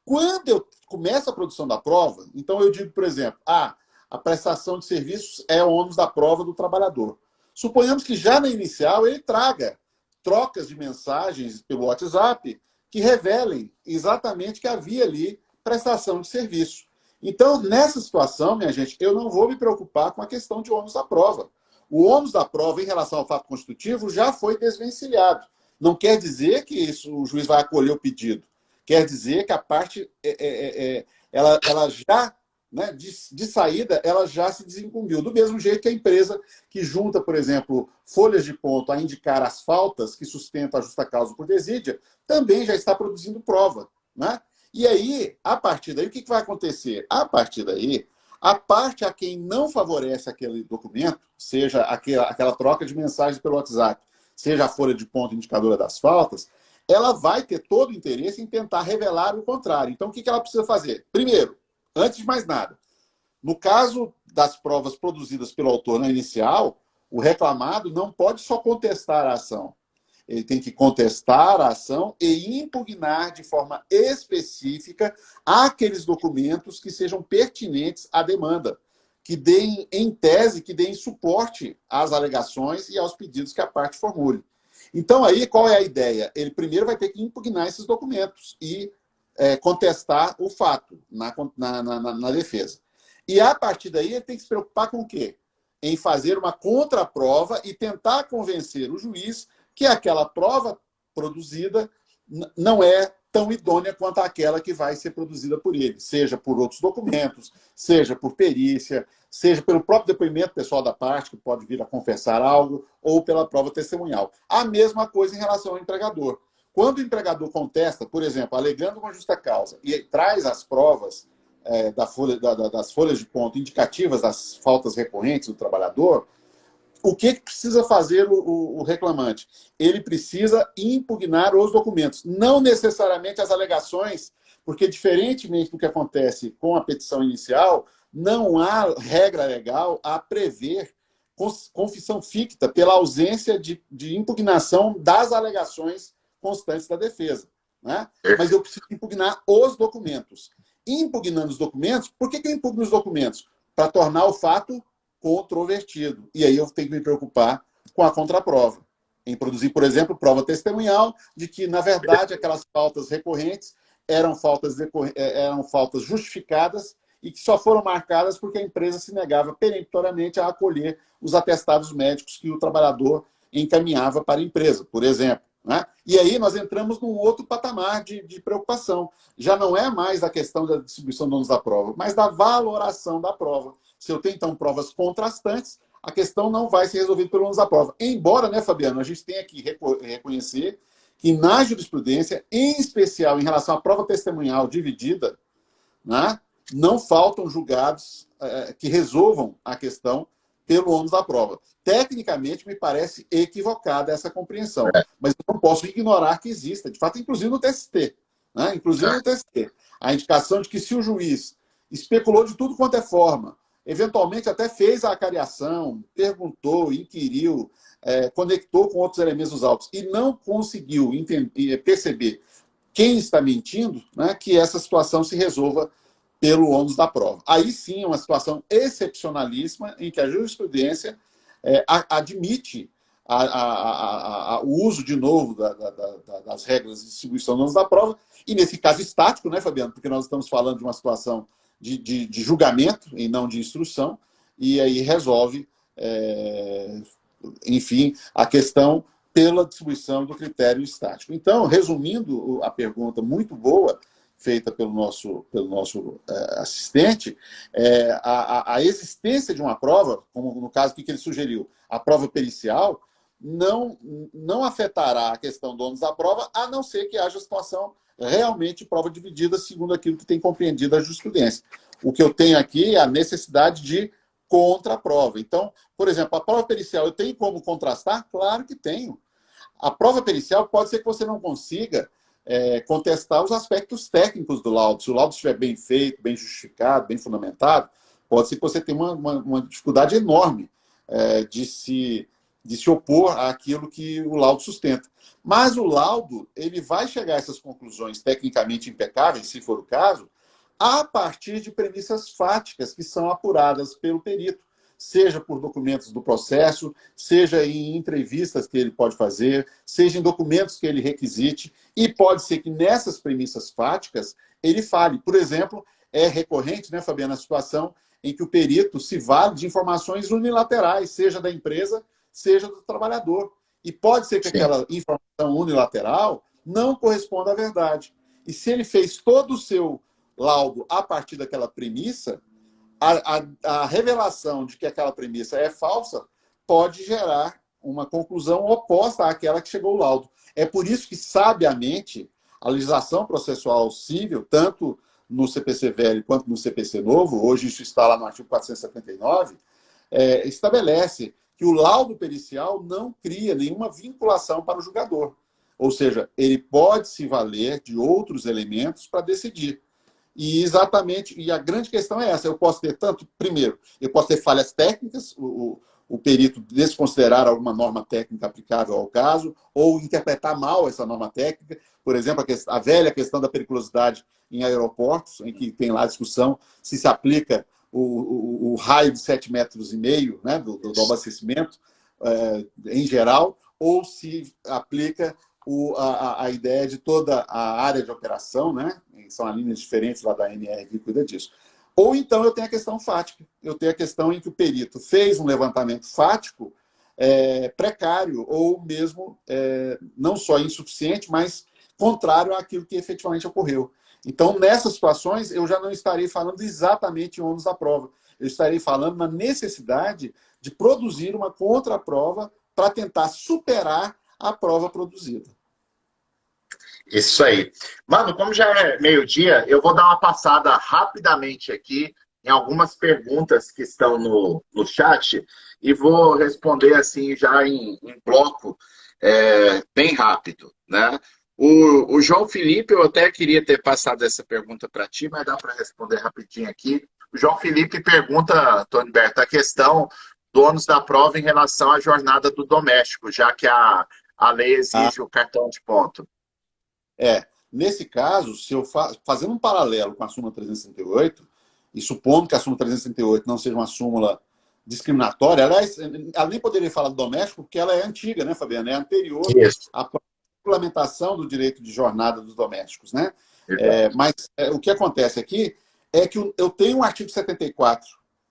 quando eu começo a produção da prova, então eu digo, por exemplo, a prestação de serviços é o ônus da prova do trabalhador. Suponhamos que já na inicial ele traga trocas de mensagens pelo WhatsApp que revelem exatamente que havia ali prestação de serviço. Então, nessa situação, minha gente, eu não vou me preocupar com a questão de ônus da prova. O ônus da prova em relação ao fato constitutivo já foi desvencilhado. Não quer dizer que o juiz vai acolher o pedido. Quer dizer que a parte, ela já, né, de saída, ela já se desincumbiu. Do mesmo jeito que a empresa que junta, por exemplo, folhas de ponto a indicar as faltas que sustentam a justa causa por desídia, também já está produzindo prova, né? E aí, a partir daí, o que vai acontecer? A partir daí, a parte a quem não favorece aquele documento, seja aquela troca de mensagens pelo WhatsApp, seja a folha de ponto indicadora das faltas, ela vai ter todo o interesse em tentar revelar o contrário. Então, o que ela precisa fazer? Primeiro, antes de mais nada, no caso das provas produzidas pelo autor na inicial, o reclamado não pode só contestar a ação. Ele tem que contestar a ação e impugnar de forma específica aqueles documentos que sejam pertinentes à demanda, que deem, em tese, que deem suporte às alegações e aos pedidos que a parte formule. Então, aí, qual é a ideia? Ele primeiro vai ter que impugnar esses documentos e contestar o fato na defesa. E, a partir daí, ele tem que se preocupar com o quê? Em fazer uma contraprova e tentar convencer o juiz que aquela prova produzida não é tão idônea quanto aquela que vai ser produzida por ele, seja por outros documentos, seja por perícia, seja pelo próprio depoimento pessoal da parte, que pode vir a confessar algo, ou pela prova testemunhal. A mesma coisa em relação ao empregador. Quando o empregador contesta, por exemplo, alegando uma justa causa, e traz as provas das folhas de ponto indicativas das faltas recorrentes do trabalhador, o que precisa fazer o reclamante? Ele precisa impugnar os documentos, não necessariamente as alegações, porque, diferentemente do que acontece com a petição inicial, não há regra legal a prever confissão ficta pela ausência de impugnação das alegações constantes da defesa, né? Mas eu preciso impugnar os documentos. Impugnando os documentos, por que eu impugno os documentos? Para tornar o fato controvertido. E aí eu tenho que me preocupar com a contraprova. Em produzir, por exemplo, prova testemunhal de que, na verdade, aquelas faltas recorrentes eram faltas justificadas e que só foram marcadas porque a empresa se negava peremptoriamente a acolher os atestados médicos que o trabalhador encaminhava para a empresa, por exemplo, né? E aí nós entramos num outro patamar de preocupação. Já não é mais da questão da distribuição de ônus da prova, mas da valoração da prova. Se eu tenho, então, provas contrastantes, a questão não vai ser resolvida pelo ônus da prova. Embora, né, Fabiano, a gente tenha que reconhecer que na jurisprudência, em especial em relação à prova testemunhal dividida, né, não faltam julgados que resolvam a questão pelo ônus da prova. Tecnicamente, me parece equivocada essa compreensão, mas eu não posso ignorar que exista, de fato, inclusive no TST. Né? Inclusive no TST. A indicação de que se o juiz especulou de tudo quanto é forma, eventualmente até fez a acariação, perguntou, inquiriu, conectou com outros elementos dos autos e não conseguiu perceber quem está mentindo, né, que essa situação se resolva pelo ônus da prova. Aí sim é uma situação excepcionalíssima em que a jurisprudência admite o uso de novo das regras de distribuição dos ônus da prova, e nesse caso estático, né, Fabiano? Porque nós estamos falando de uma situação de julgamento e não de instrução, e aí resolve, enfim, a questão pela distribuição do critério estático. Então, resumindo a pergunta muito boa, feita pelo nosso assistente, a existência de uma prova, como no caso que ele sugeriu, a prova pericial, não afetará a questão do ônus da prova, a não ser que haja situação realmente prova dividida, segundo aquilo que tem compreendido a jurisprudência. O que eu tenho aqui é a necessidade de contraprova. Então, por exemplo, a prova pericial, eu tenho como contrastar? Claro que tenho. A prova pericial pode ser que você não consiga contestar os aspectos técnicos do laudo. Se o laudo estiver bem feito, bem justificado, bem fundamentado, pode ser que você tenha uma dificuldade enorme de se opor àquilo que o laudo sustenta. Mas o laudo ele vai chegar a essas conclusões tecnicamente impecáveis, se for o caso, a partir de premissas fáticas que são apuradas pelo perito, seja por documentos do processo, seja em entrevistas que ele pode fazer, seja em documentos que ele requisite, e pode ser que nessas premissas fáticas ele fale. Por exemplo, é recorrente, né, Fabiana, a situação em que o perito se vale de informações unilaterais, seja da empresa, seja do trabalhador. E pode ser que aquela informação unilateral não corresponda à verdade. E se ele fez todo o seu laudo a partir daquela premissa, a revelação de que aquela premissa é falsa pode gerar uma conclusão oposta àquela que chegou ao laudo. É por isso que, sabiamente, a legislação processual civil, tanto no CPC velho quanto no CPC novo, hoje isso está lá no artigo 479, estabelece que o laudo pericial não cria nenhuma vinculação para o julgador. Ou seja, ele pode se valer de outros elementos para decidir. E exatamente, e a grande questão é essa, eu posso ter primeiro, eu posso ter falhas técnicas, o perito desconsiderar alguma norma técnica aplicável ao caso, ou interpretar mal essa norma técnica, por exemplo, a velha questão da periculosidade em aeroportos, em que tem lá a discussão se aplica o raio de 7,5 metros, né, do abastecimento em geral, ou se aplica a ideia de toda a área de operação, né? São as linhas diferentes lá da ANR que cuida disso. Ou então eu tenho a questão fática, eu tenho a questão em que o perito fez um levantamento fático precário, ou mesmo não só insuficiente, mas contrário àquilo que efetivamente ocorreu. Então, nessas situações, eu já não estarei falando exatamente em ônus da prova. Eu estarei falando na necessidade de produzir uma contraprova para tentar superar a prova produzida. Isso aí. Mano, como já é meio-dia, eu vou dar uma passada rapidamente aqui em algumas perguntas que estão no chat e vou responder assim já em bloco bem rápido, né? O João Felipe, eu até queria ter passado essa pergunta para ti, mas dá para responder rapidinho aqui. O João Felipe pergunta, Tony Berta, a questão do ônus da prova em relação à jornada do doméstico, já que a lei exige o cartão de ponto. Nesse caso, se eu fazendo um paralelo com a súmula 368, e supondo que a súmula 368 não seja uma súmula discriminatória, aliás, ela nem poderia falar do doméstico, porque ela é antiga, né, Fabiana? É anterior à regulamentação do direito de jornada dos domésticos, né? Mas o que acontece aqui é que eu tenho um artigo 74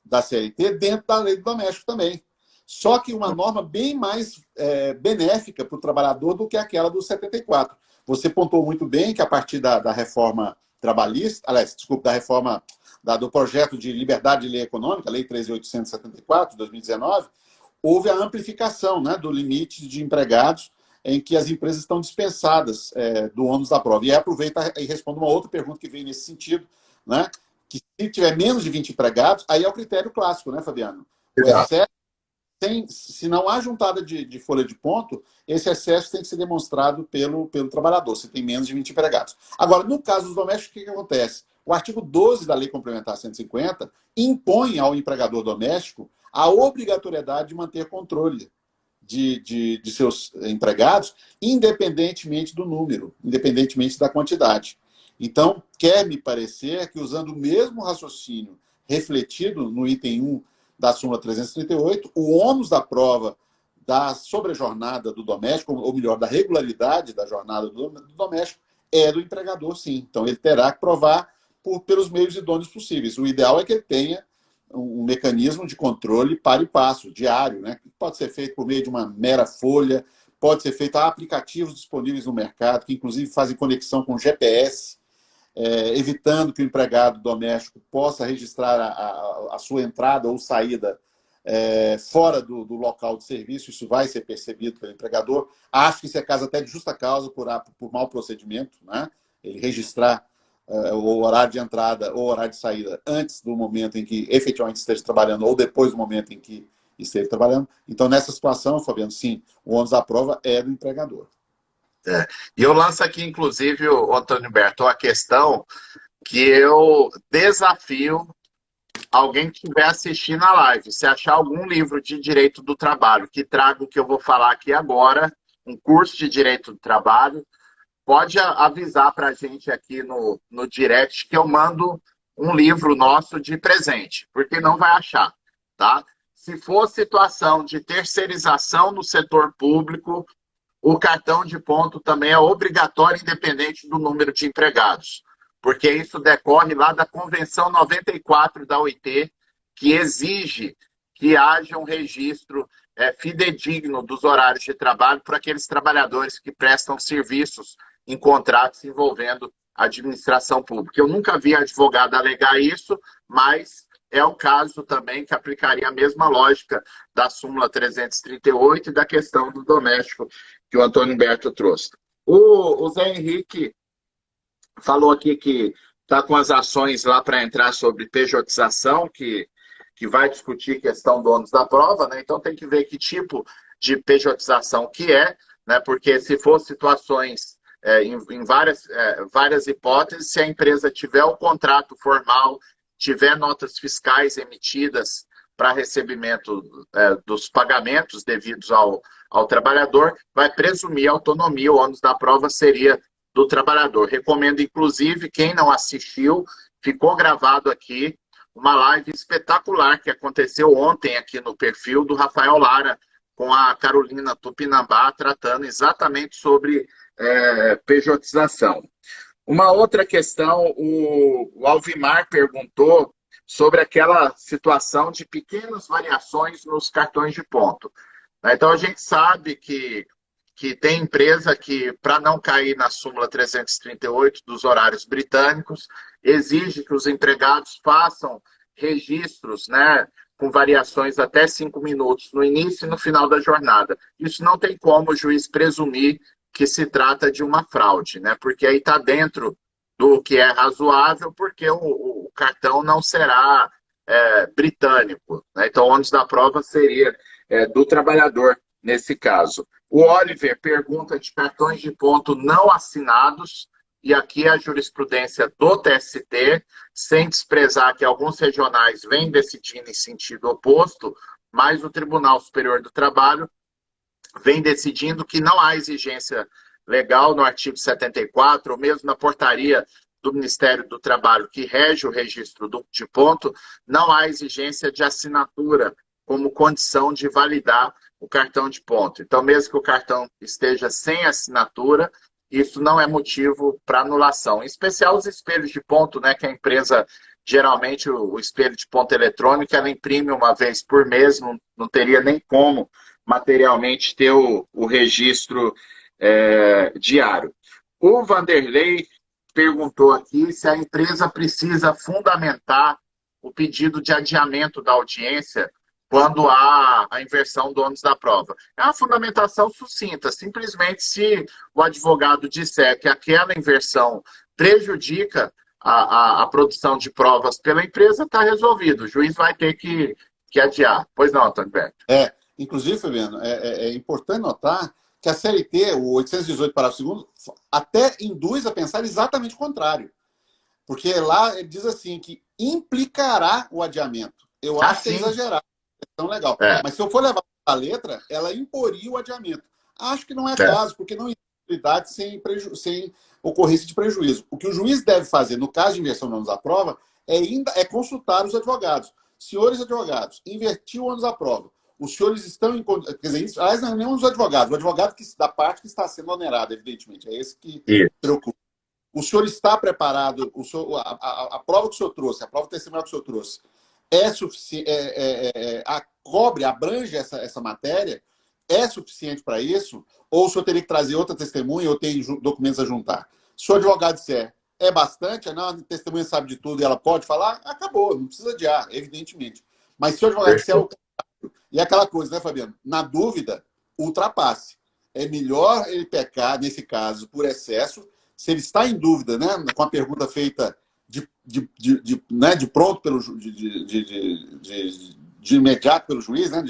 da CLT dentro da lei do doméstico também. Só que uma norma bem mais benéfica para o trabalhador do que aquela do 74. Você pontuou muito bem que a partir da reforma trabalhista, aliás, desculpe, da reforma do projeto de liberdade de lei econômica, Lei 13.874, de 2019, houve a amplificação, né, do limite de empregados em que as empresas estão dispensadas do ônus da prova. E aí aproveita e responde uma outra pergunta que veio nesse sentido, né, que se tiver menos de 20 empregados, aí é o critério clássico, né, Fabiano? O excesso, se não há juntada de folha de ponto, esse excesso tem que ser demonstrado pelo trabalhador, se tem menos de 20 empregados. Agora, no caso dos domésticos, o que acontece? O artigo 12 da Lei Complementar 150 impõe ao empregador doméstico a obrigatoriedade de manter controle de seus empregados, independentemente do número, independentemente da quantidade. Então, quer me parecer que, usando o mesmo raciocínio refletido no item 1 da súmula 338, o ônus da prova da sobrejornada do doméstico, ou melhor, da regularidade da jornada do doméstico, é do empregador, sim. Então, ele terá que provar pelos meios idôneos possíveis. O ideal é que ele tenha um mecanismo de controle para e passo, diário, né? Que pode ser feito por meio de uma mera folha, pode ser feito, há aplicativos disponíveis no mercado, que inclusive fazem conexão com GPS, evitando que o empregado doméstico possa registrar a sua entrada ou saída fora do local de serviço. Isso vai ser percebido pelo empregador. Acho que isso é caso até de justa causa por mau procedimento, né? Ele registrar o horário de entrada ou horário de saída antes do momento em que efetivamente esteja trabalhando ou depois do momento em que esteja trabalhando. Então, nessa situação, Fabiano, sim, o ônus da prova é do empregador. E eu lanço aqui, inclusive, o Antônio Berto, a questão que eu desafio alguém que estiver assistindo a live, se achar algum livro de direito do trabalho que traga o que eu vou falar aqui agora, um curso de direito do trabalho, pode avisar para a gente aqui no direct que eu mando um livro nosso de presente, porque não vai achar, tá? Se for situação de terceirização no setor público, o cartão de ponto também é obrigatório, independente do número de empregados, porque isso decorre lá da Convenção 94 da OIT, que exige que haja um registro fidedigno dos horários de trabalho para aqueles trabalhadores que prestam serviços em contratos envolvendo a administração pública. Eu nunca vi advogado alegar isso, mas é o caso também que aplicaria a mesma lógica da súmula 338 e da questão do doméstico que o Antônio Berto trouxe. O Zé Henrique falou aqui que está com as ações lá para entrar sobre pejotização, que vai discutir questão do ônus da prova, né? Então tem que ver que tipo de pejotização que é, né? Porque se for situações em várias hipóteses, se a empresa tiver o contrato formal, tiver notas fiscais emitidas para recebimento dos pagamentos devidos ao trabalhador, vai presumir autonomia, o ônus da prova seria do trabalhador. Recomendo, inclusive, quem não assistiu, ficou gravado aqui, uma live espetacular que aconteceu ontem aqui no perfil do Rafael Lara, com a Carolina Tupinambá, tratando exatamente sobre pejotização. Uma outra questão, o Alvimar perguntou sobre aquela situação de pequenas variações nos cartões de ponto. Então, a gente sabe que tem empresa que, para não cair na súmula 338 dos horários britânicos, exige que os empregados façam registros, né, com variações até 5 minutos no início e no final da jornada. Isso não tem como o juiz presumir que se trata de uma fraude, né? Porque aí está dentro do que é razoável, porque o cartão não será britânico, né? Então, o ônus da prova seria do trabalhador nesse caso. O Oliver pergunta de cartões de ponto não assinados, e aqui a jurisprudência do TST, sem desprezar que alguns regionais vêm decidindo em sentido oposto, mas o Tribunal Superior do Trabalho vem decidindo que não há exigência legal no artigo 74, ou mesmo na portaria do Ministério do Trabalho que rege o registro de ponto, não há exigência de assinatura como condição de validar o cartão de ponto. Então, mesmo que o cartão esteja sem assinatura, isso não é motivo para anulação. Em especial os espelhos de ponto, né, que a empresa, geralmente, o espelho de ponto eletrônico, ela imprime uma vez por mês, não teria nem como materialmente ter o registro diário. O Vanderlei perguntou aqui se a empresa precisa fundamentar o pedido de adiamento da audiência quando há a inversão do ônus da prova. É uma fundamentação sucinta, simplesmente se o advogado disser que aquela inversão prejudica a produção de provas pela empresa, está resolvido. O juiz vai ter que adiar. Pois não, Antônio Berto? Inclusive, Fabiano, é importante notar que a CLT, o 818, parágrafo 2º, até induz a pensar exatamente o contrário. Porque lá ele diz assim, que implicará o adiamento. Eu acho que é exagerado. Tão legal. Mas se eu for levar a letra, ela imporia o adiamento. Acho que não é caso, porque não existe utilidade sem ocorrência de prejuízo. O que o juiz deve fazer, no caso de inversão do ônus da prova, é consultar os advogados. Senhores advogados, invertiu o ônus da prova. os senhores estão em... Quer dizer, isso, aliás, não é nenhum dos advogados. O advogado da parte que está sendo onerada, evidentemente. É esse que Isso. preocupa. O senhor está preparado, a prova que o senhor trouxe, a prova testemunhal que o senhor trouxe, é suficiente, cobre, abrange essa matéria? É suficiente para isso? Ou o senhor teria que trazer outra testemunha ou tem documentos a juntar? Se o advogado disser, é bastante, não, a testemunha sabe de tudo e ela pode falar, acabou, não precisa adiar, evidentemente. Mas se o advogado disser, e aquela coisa, né, Fabiano? Na dúvida, ultrapasse. É melhor ele pecar, nesse caso, por excesso, se ele está em dúvida, né, com a pergunta feita de pronto, de imediato pelo juiz, né,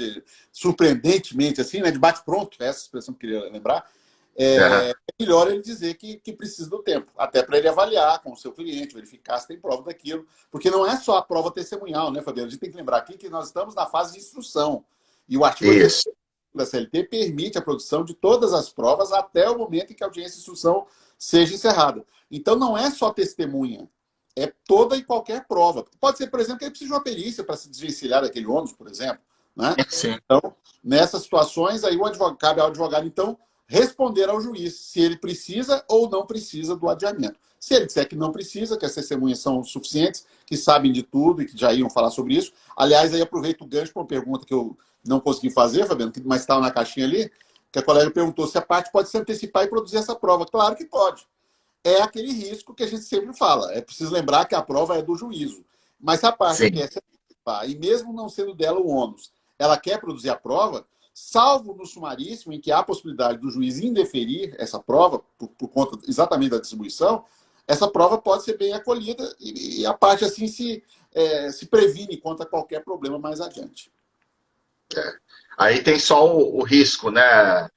surpreendentemente, assim, né, de bate-pronto, essa expressão que eu queria lembrar, é melhor ele dizer que precisa do tempo, até para ele avaliar com o seu cliente, verificar se tem prova daquilo, porque não é só a prova testemunhal, né, Fabiano? A gente tem que lembrar aqui que nós estamos na fase de instrução, e o artigo 85 da CLT permite a produção de todas as provas até o momento em que a audiência de instrução seja encerrada. Então, não é só testemunha, é toda e qualquer prova. Pode ser, por exemplo, que ele precisa de uma perícia para se desvencilhar daquele ônus, por exemplo. Né? Sim. Então, nessas situações, aí cabe ao advogado, então, responder ao juiz se ele precisa ou não precisa do adiamento. Se ele disser que não precisa, que as testemunhas são suficientes, que sabem de tudo e que já iam falar sobre isso. Aliás, aí aproveito o gancho para uma pergunta que eu não consegui fazer, Fabiano, mas estava na caixinha ali, que a colega perguntou se a parte pode se antecipar e produzir essa prova. Claro que pode. É aquele risco que a gente sempre fala. É preciso lembrar que a prova é do juízo. Mas se a parte quer se antecipar, e mesmo não sendo dela o ônus, ela quer produzir a prova, salvo no sumaríssimo, em que há a possibilidade do juiz indeferir essa prova, por conta exatamente da distribuição, essa prova pode ser bem acolhida e a parte assim se previne contra qualquer problema mais adiante. Aí tem só o risco, né,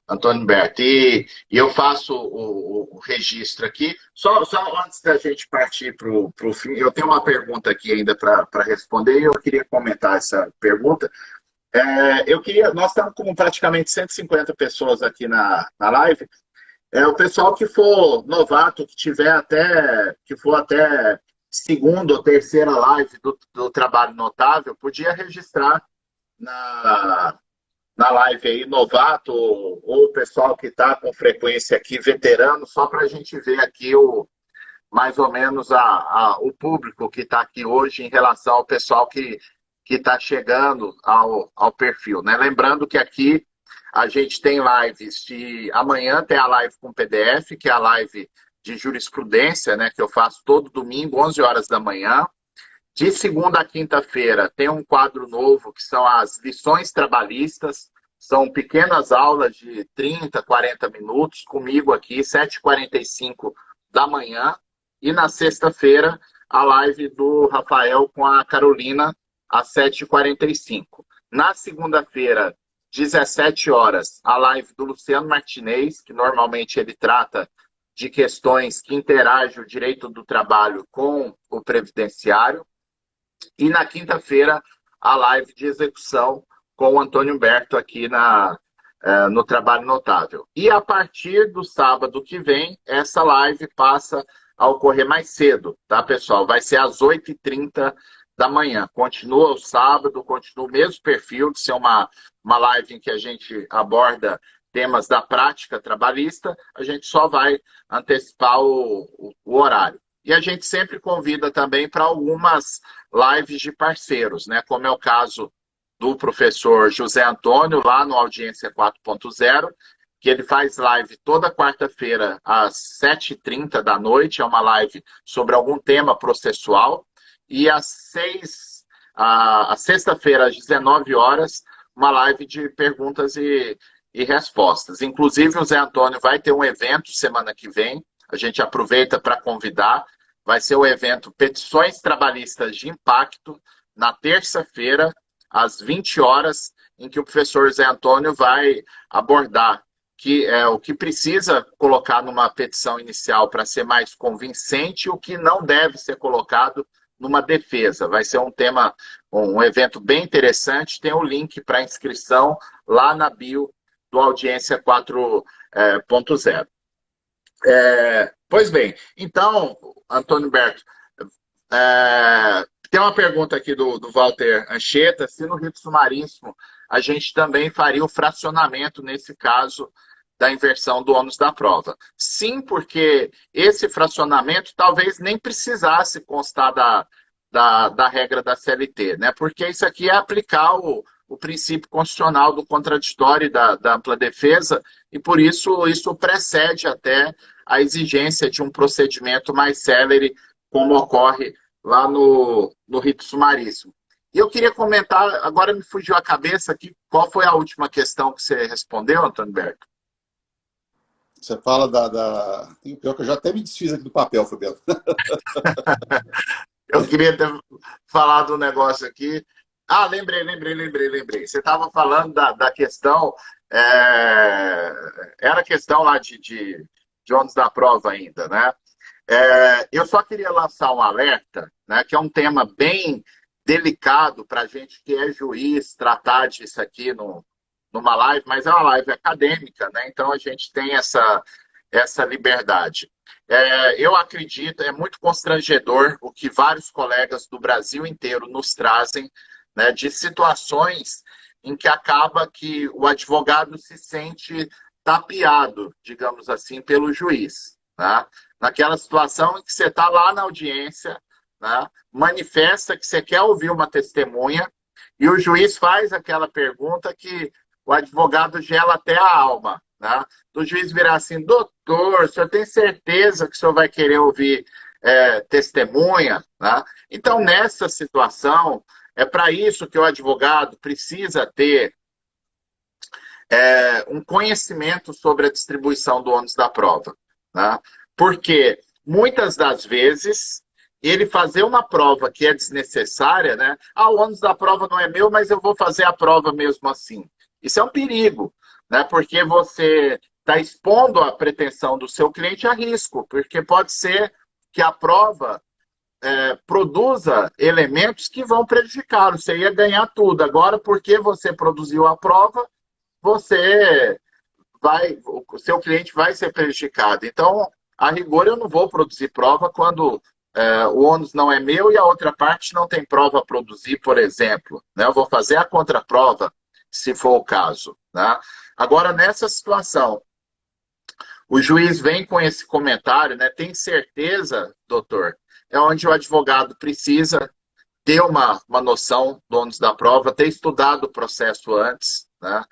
Antônio Humberto? E eu faço o registro aqui. Só antes da gente partir para o fim, eu tenho uma pergunta aqui ainda para responder e eu queria comentar essa pergunta. Nós estamos com praticamente 150 pessoas aqui na live. O pessoal que for novato, que for até segunda ou terceira live do Trabalho Notável, podia registrar na live aí, novato, ou o pessoal que está com frequência aqui, veterano, só para a gente ver aqui mais ou menos o público que está aqui hoje em relação ao pessoal que está chegando ao perfil, né? Lembrando que aqui a gente tem lives amanhã tem a live com PDF, que é a live de jurisprudência, né? Que eu faço todo domingo, 11 horas da manhã. De segunda a quinta-feira tem um quadro novo, que são as lições trabalhistas. São pequenas aulas de 30, 40 minutos, comigo aqui, 7h45 da manhã. E na sexta-feira, a live do Rafael com a Carolina, às 7h45. Na segunda-feira, 17 horas, a live do Luciano Martinez, que normalmente ele trata de questões que interagem o direito do trabalho com o previdenciário. E na quinta-feira, a live de execução com o Antônio Humberto aqui no Trabalho Notável. E a partir do sábado que vem, essa live passa a ocorrer mais cedo, tá, pessoal? Vai ser às 8h30 da manhã. Continua o sábado, continua o mesmo perfil de ser uma live em que a gente aborda temas da prática trabalhista, a gente só vai antecipar o horário. E a gente sempre convida também para algumas lives de parceiros, né? Como é o caso do professor José Antônio, lá no Audiência 4.0, que ele faz live toda quarta-feira às 7h30 da noite, é uma live sobre algum tema processual, e às sexta-feira, às 19 horas, uma live de perguntas e respostas. Inclusive, o Zé Antônio vai ter um evento semana que vem, a gente aproveita para convidar, vai ser o evento Petições Trabalhistas de Impacto, na terça-feira, às 20 horas, em que o professor Zé Antônio vai abordar o que precisa colocar numa petição inicial para ser mais convincente e o que não deve ser colocado numa defesa. Vai ser um tema, um evento bem interessante, tem o link para inscrição lá na bio do Audiência 4.0. Pois bem, então, Antônio Humberto, tem uma pergunta aqui do Walter Anchieta, se no rito sumaríssimo a gente também faria o fracionamento nesse caso da inversão do ônus da prova. Sim, porque esse fracionamento talvez nem precisasse constar da regra da CLT, né? Porque isso aqui é aplicar o princípio constitucional do contraditório e da ampla defesa, e por isso isso precede até a exigência de um procedimento mais célere, como ocorre lá no rito sumaríssimo. E eu queria comentar, agora me fugiu a cabeça aqui, qual foi a última questão que você respondeu, Antônio Berto? Você fala Tem pior que eu já até me desfiz aqui do papel, Fabiano. Eu queria ter falado um negócio aqui. Ah, lembrei. Você estava falando da questão. Era a questão lá de ônus da prova ainda, né? Eu só queria lançar um alerta, né, que é um tema bem delicado para a gente que é juiz tratar disso aqui numa live, mas é uma live acadêmica, né? Então a gente tem essa liberdade. Eu acredito, é muito constrangedor o que vários colegas do Brasil inteiro nos trazem, né, de situações em que acaba que o advogado se sente tapeado, digamos assim, pelo juiz, né? Naquela situação em que você está lá na audiência, né, manifesta que você quer ouvir uma testemunha e o juiz faz aquela pergunta que o advogado gela até a alma, né? Do juiz virar assim: doutor, o senhor tem certeza que o senhor vai querer ouvir testemunha? Né? Então, nessa situação, é para isso que o advogado precisa ter um conhecimento sobre a distribuição do ônus da prova. Né? Porque, muitas das vezes, ele fazer uma prova que é desnecessária, né? Ah, o ônus da prova não é meu, mas eu vou fazer a prova mesmo assim. Isso é um perigo, né? Porque você está expondo a pretensão do seu cliente a risco, porque pode ser que a prova produza elementos que vão prejudicá-lo. Você ia ganhar tudo. Agora, porque você produziu a prova, o seu cliente vai ser prejudicado. Então, a rigor, eu não vou produzir prova quando o ônus não é meu e a outra parte não tem prova a produzir, por exemplo. Né? Eu vou fazer a contraprova, se for o caso. Né? Agora, nessa situação, o juiz vem com esse comentário, né? Tem certeza, doutor? É onde o advogado precisa ter uma noção do ônus da prova, ter estudado o processo antes, né?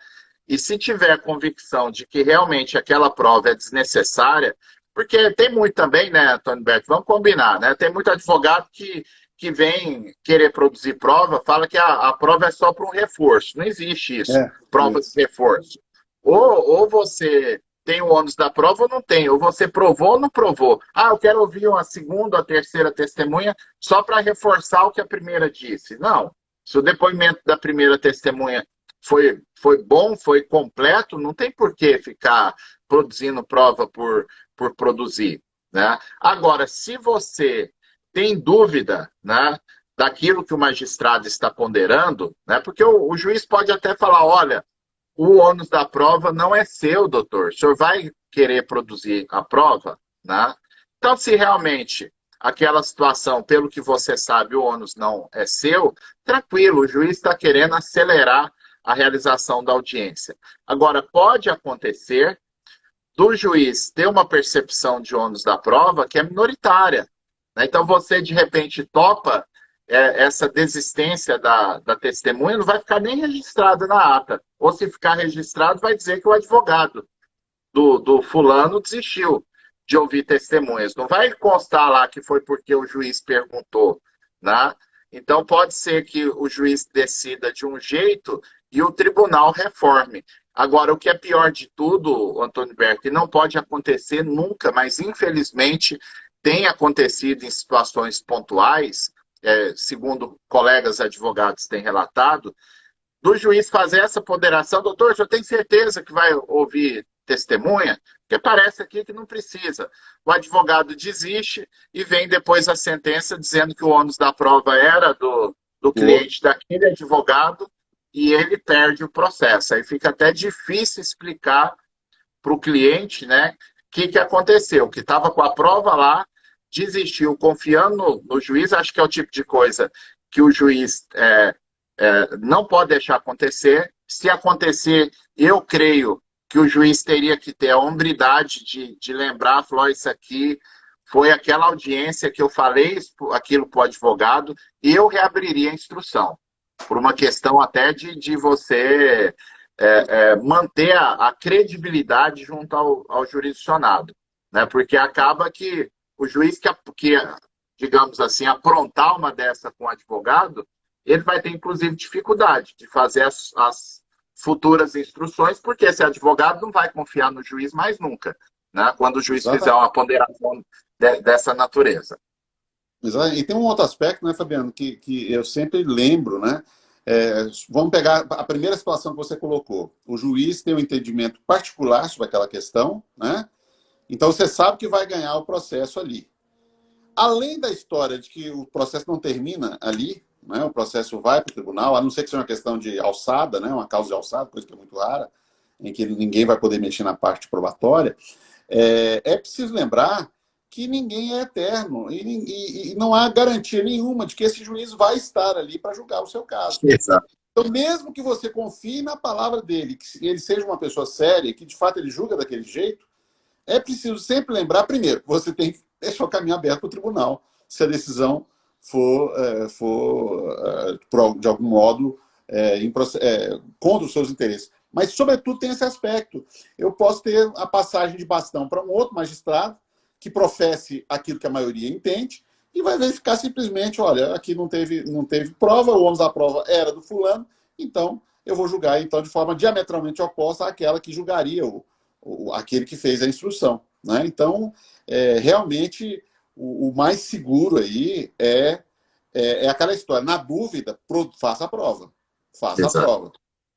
E se tiver convicção de que realmente aquela prova é desnecessária, porque tem muito também, né, Antônio Berto, vamos combinar, né? Tem muito advogado que vem querer produzir prova, fala que a prova é só para um reforço. Não existe isso, prova de reforço. Ou você tem o ônus da prova ou não tem, ou você provou ou não provou. Ah, eu quero ouvir uma segunda ou terceira testemunha só para reforçar o que a primeira disse. Não, se o depoimento da primeira testemunha foi bom, foi completo, não tem por que ficar produzindo prova por produzir. Né? Agora, se você tem dúvida, né, daquilo que o magistrado está ponderando, né, porque o juiz pode até falar: olha, o ônus da prova não é seu, doutor. O senhor vai querer produzir a prova? Né? Então, se realmente aquela situação, pelo que você sabe, o ônus não é seu, tranquilo, o juiz está querendo acelerar a realização da audiência. Agora, pode acontecer do juiz ter uma percepção de ônus da prova que é minoritária. Né? Então, você, de repente, topa essa desistência da testemunha, não vai ficar nem registrado na ata. Ou se ficar registrado, vai dizer que o advogado do fulano desistiu de ouvir testemunhas. Não vai constar lá que foi porque o juiz perguntou. Né? Então, pode ser que o juiz decida de um jeito e o tribunal reforme. Agora, o que é pior de tudo, Antônio Berto, e não pode acontecer nunca, mas infelizmente tem acontecido em situações pontuais, segundo colegas advogados têm relatado, do juiz fazer essa ponderação: doutor, o senhor tem certeza que vai ouvir testemunha? Porque parece aqui que não precisa. O advogado desiste e vem depois a sentença dizendo que o ônus da prova era do cliente daquele advogado e ele perde o processo. Aí fica até difícil explicar para o cliente, né, o que aconteceu, que estava com a prova lá, desistiu, confiando no juiz. Acho que é o tipo de coisa que o juiz não pode deixar acontecer, se acontecer, eu creio que o juiz teria que ter a hombridade de lembrar, falou, isso aqui foi aquela audiência que eu falei aquilo para o advogado, e eu reabriria a instrução, por uma questão até de você manter a credibilidade junto ao jurisdicionado, né? Porque acaba que o juiz que, digamos assim, aprontar uma dessa com o advogado, ele vai ter, inclusive, dificuldade de fazer as futuras instruções, porque esse advogado não vai confiar no juiz mais nunca, né? Quando o juiz Exatamente. fizer uma ponderação dessa natureza. E tem um outro aspecto, né, Fabiano, que eu sempre lembro, né? Vamos pegar a primeira situação que você colocou. O juiz tem um entendimento particular sobre aquela questão, né? Então você sabe que vai ganhar o processo ali. Além da história de que o processo não termina ali, né? O processo vai para o tribunal, a não ser que seja uma questão de alçada, né? Uma causa de alçada, coisa que é muito rara, em que ninguém vai poder mexer na parte probatória. É preciso lembrar que ninguém é eterno e não há garantia nenhuma de que esse juiz vai estar ali para julgar o seu caso. Exato. Então, mesmo que você confie na palavra dele, que ele seja uma pessoa séria, que de fato ele julga daquele jeito, é preciso sempre lembrar, primeiro, que você tem que deixar o caminho aberto para o tribunal, se a decisão for de algum modo, contra os seus interesses. Mas, sobretudo, tem esse aspecto. Eu posso ter a passagem de bastão para um outro magistrado que professe aquilo que a maioria entende e vai verificar simplesmente, olha, aqui não teve prova, o ônus da prova era do fulano, então eu vou julgar então, de forma diametralmente oposta àquela que julgaria aquele que fez a instrução. Né? Então, realmente, o mais seguro aí é aquela história. Na dúvida, faça a prova. Faça a Exato. prova.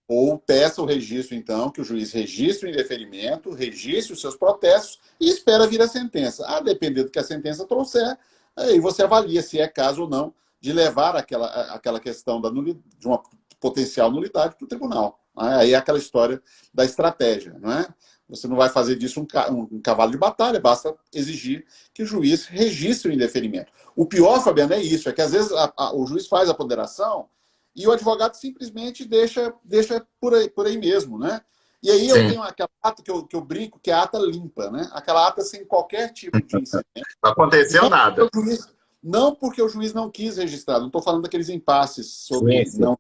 Ou peça o registro, então, que o juiz registre o indeferimento, registre os seus protestos e espera vir a sentença. A depender do que a sentença trouxer, aí você avalia se é caso ou não de levar aquela questão de uma potencial nulidade para o tribunal. Aí é aquela história da estratégia, não é? Você não vai fazer disso um cavalo de batalha, basta exigir que o juiz registre o indeferimento. O pior, Fabiano, é isso, é que às vezes o juiz faz a ponderação e o advogado simplesmente deixa por aí mesmo, né? E aí eu tenho aquela ata que eu brinco, que é a ata limpa, né? Aquela ata sem qualquer tipo de incidente. Não aconteceu nada. Não porque o juiz não quis registrar, não estou falando daqueles impasses sobre não,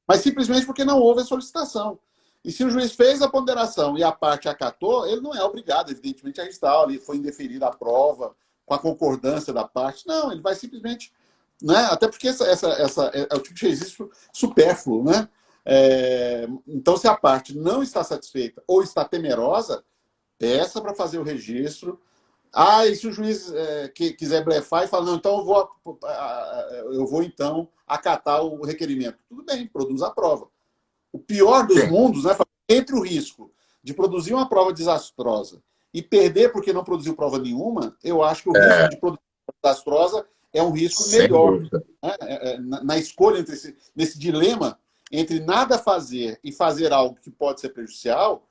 mas simplesmente porque não houve a solicitação. E se o juiz fez a ponderação e a parte acatou, ele não é obrigado, evidentemente, a registrar. Ali foi indeferida a prova com a concordância da parte. Não, ele vai simplesmente... Né? Até porque essa é o tipo de registro supérfluo. Né? Então, se a parte não está satisfeita ou está temerosa, peça para fazer o registro. E se o juiz quiser blefar e falar, não, então eu vou então acatar o requerimento. Tudo bem, produza a prova. O pior dos mundos, né, entre o risco de produzir uma prova desastrosa e perder porque não produziu prova nenhuma, eu acho que o risco de produzir uma prova desastrosa é um risco melhor. Né? Na escolha, nesse dilema entre nada fazer e fazer algo que pode ser prejudicial,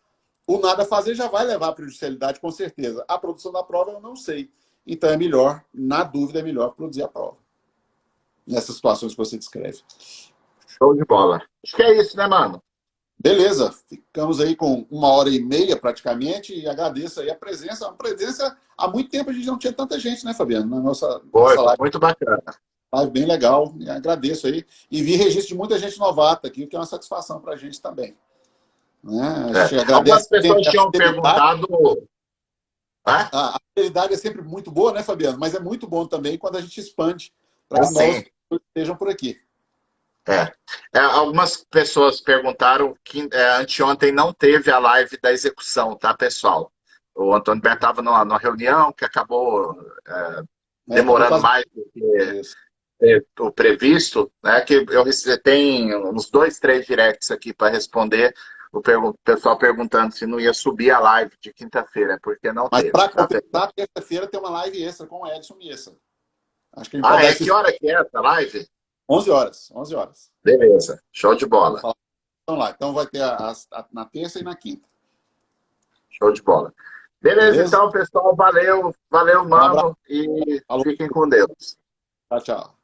o nada fazer já vai levar à prejudicialidade, com certeza. A produção da prova eu não sei. Então é melhor, na dúvida, é melhor produzir a prova. Nessas situações que você descreve. Show de bola. Acho que é isso, né, mano? Beleza. Ficamos aí com 1h30 praticamente e agradeço aí a presença. A presença, há muito tempo a gente não tinha tanta gente, né, Fabiano? Na nossa live. Muito bacana. Live bem legal. E agradeço aí. E vi registro de muita gente novata aqui, o que é uma satisfação para a gente também. Né? A gente Algumas pessoas tinham perguntado... A fidelidade é sempre muito boa, né, Fabiano? Mas é muito bom também quando a gente expande para que novas pessoas estejam por aqui. Algumas pessoas perguntaram que anteontem não teve a live da execução, tá, pessoal? O Antônio Berto estava numa reunião que acabou demorando mais do que o previsto, né? Que eu tenho uns 2, 3 directs aqui para responder. O pessoal perguntando se não ia subir a live de quinta-feira, porque não teve. Mas para completar, terça-feira tem uma live extra com o Edson Miessa. Acho que que hora que é essa live? 11 horas. 11 horas. Beleza, show de bola. Vamos lá, então vai ter na terça e na quinta. Show de bola. Beleza? Então, pessoal, valeu, mano, e fiquem com Deus. Tchau, tchau.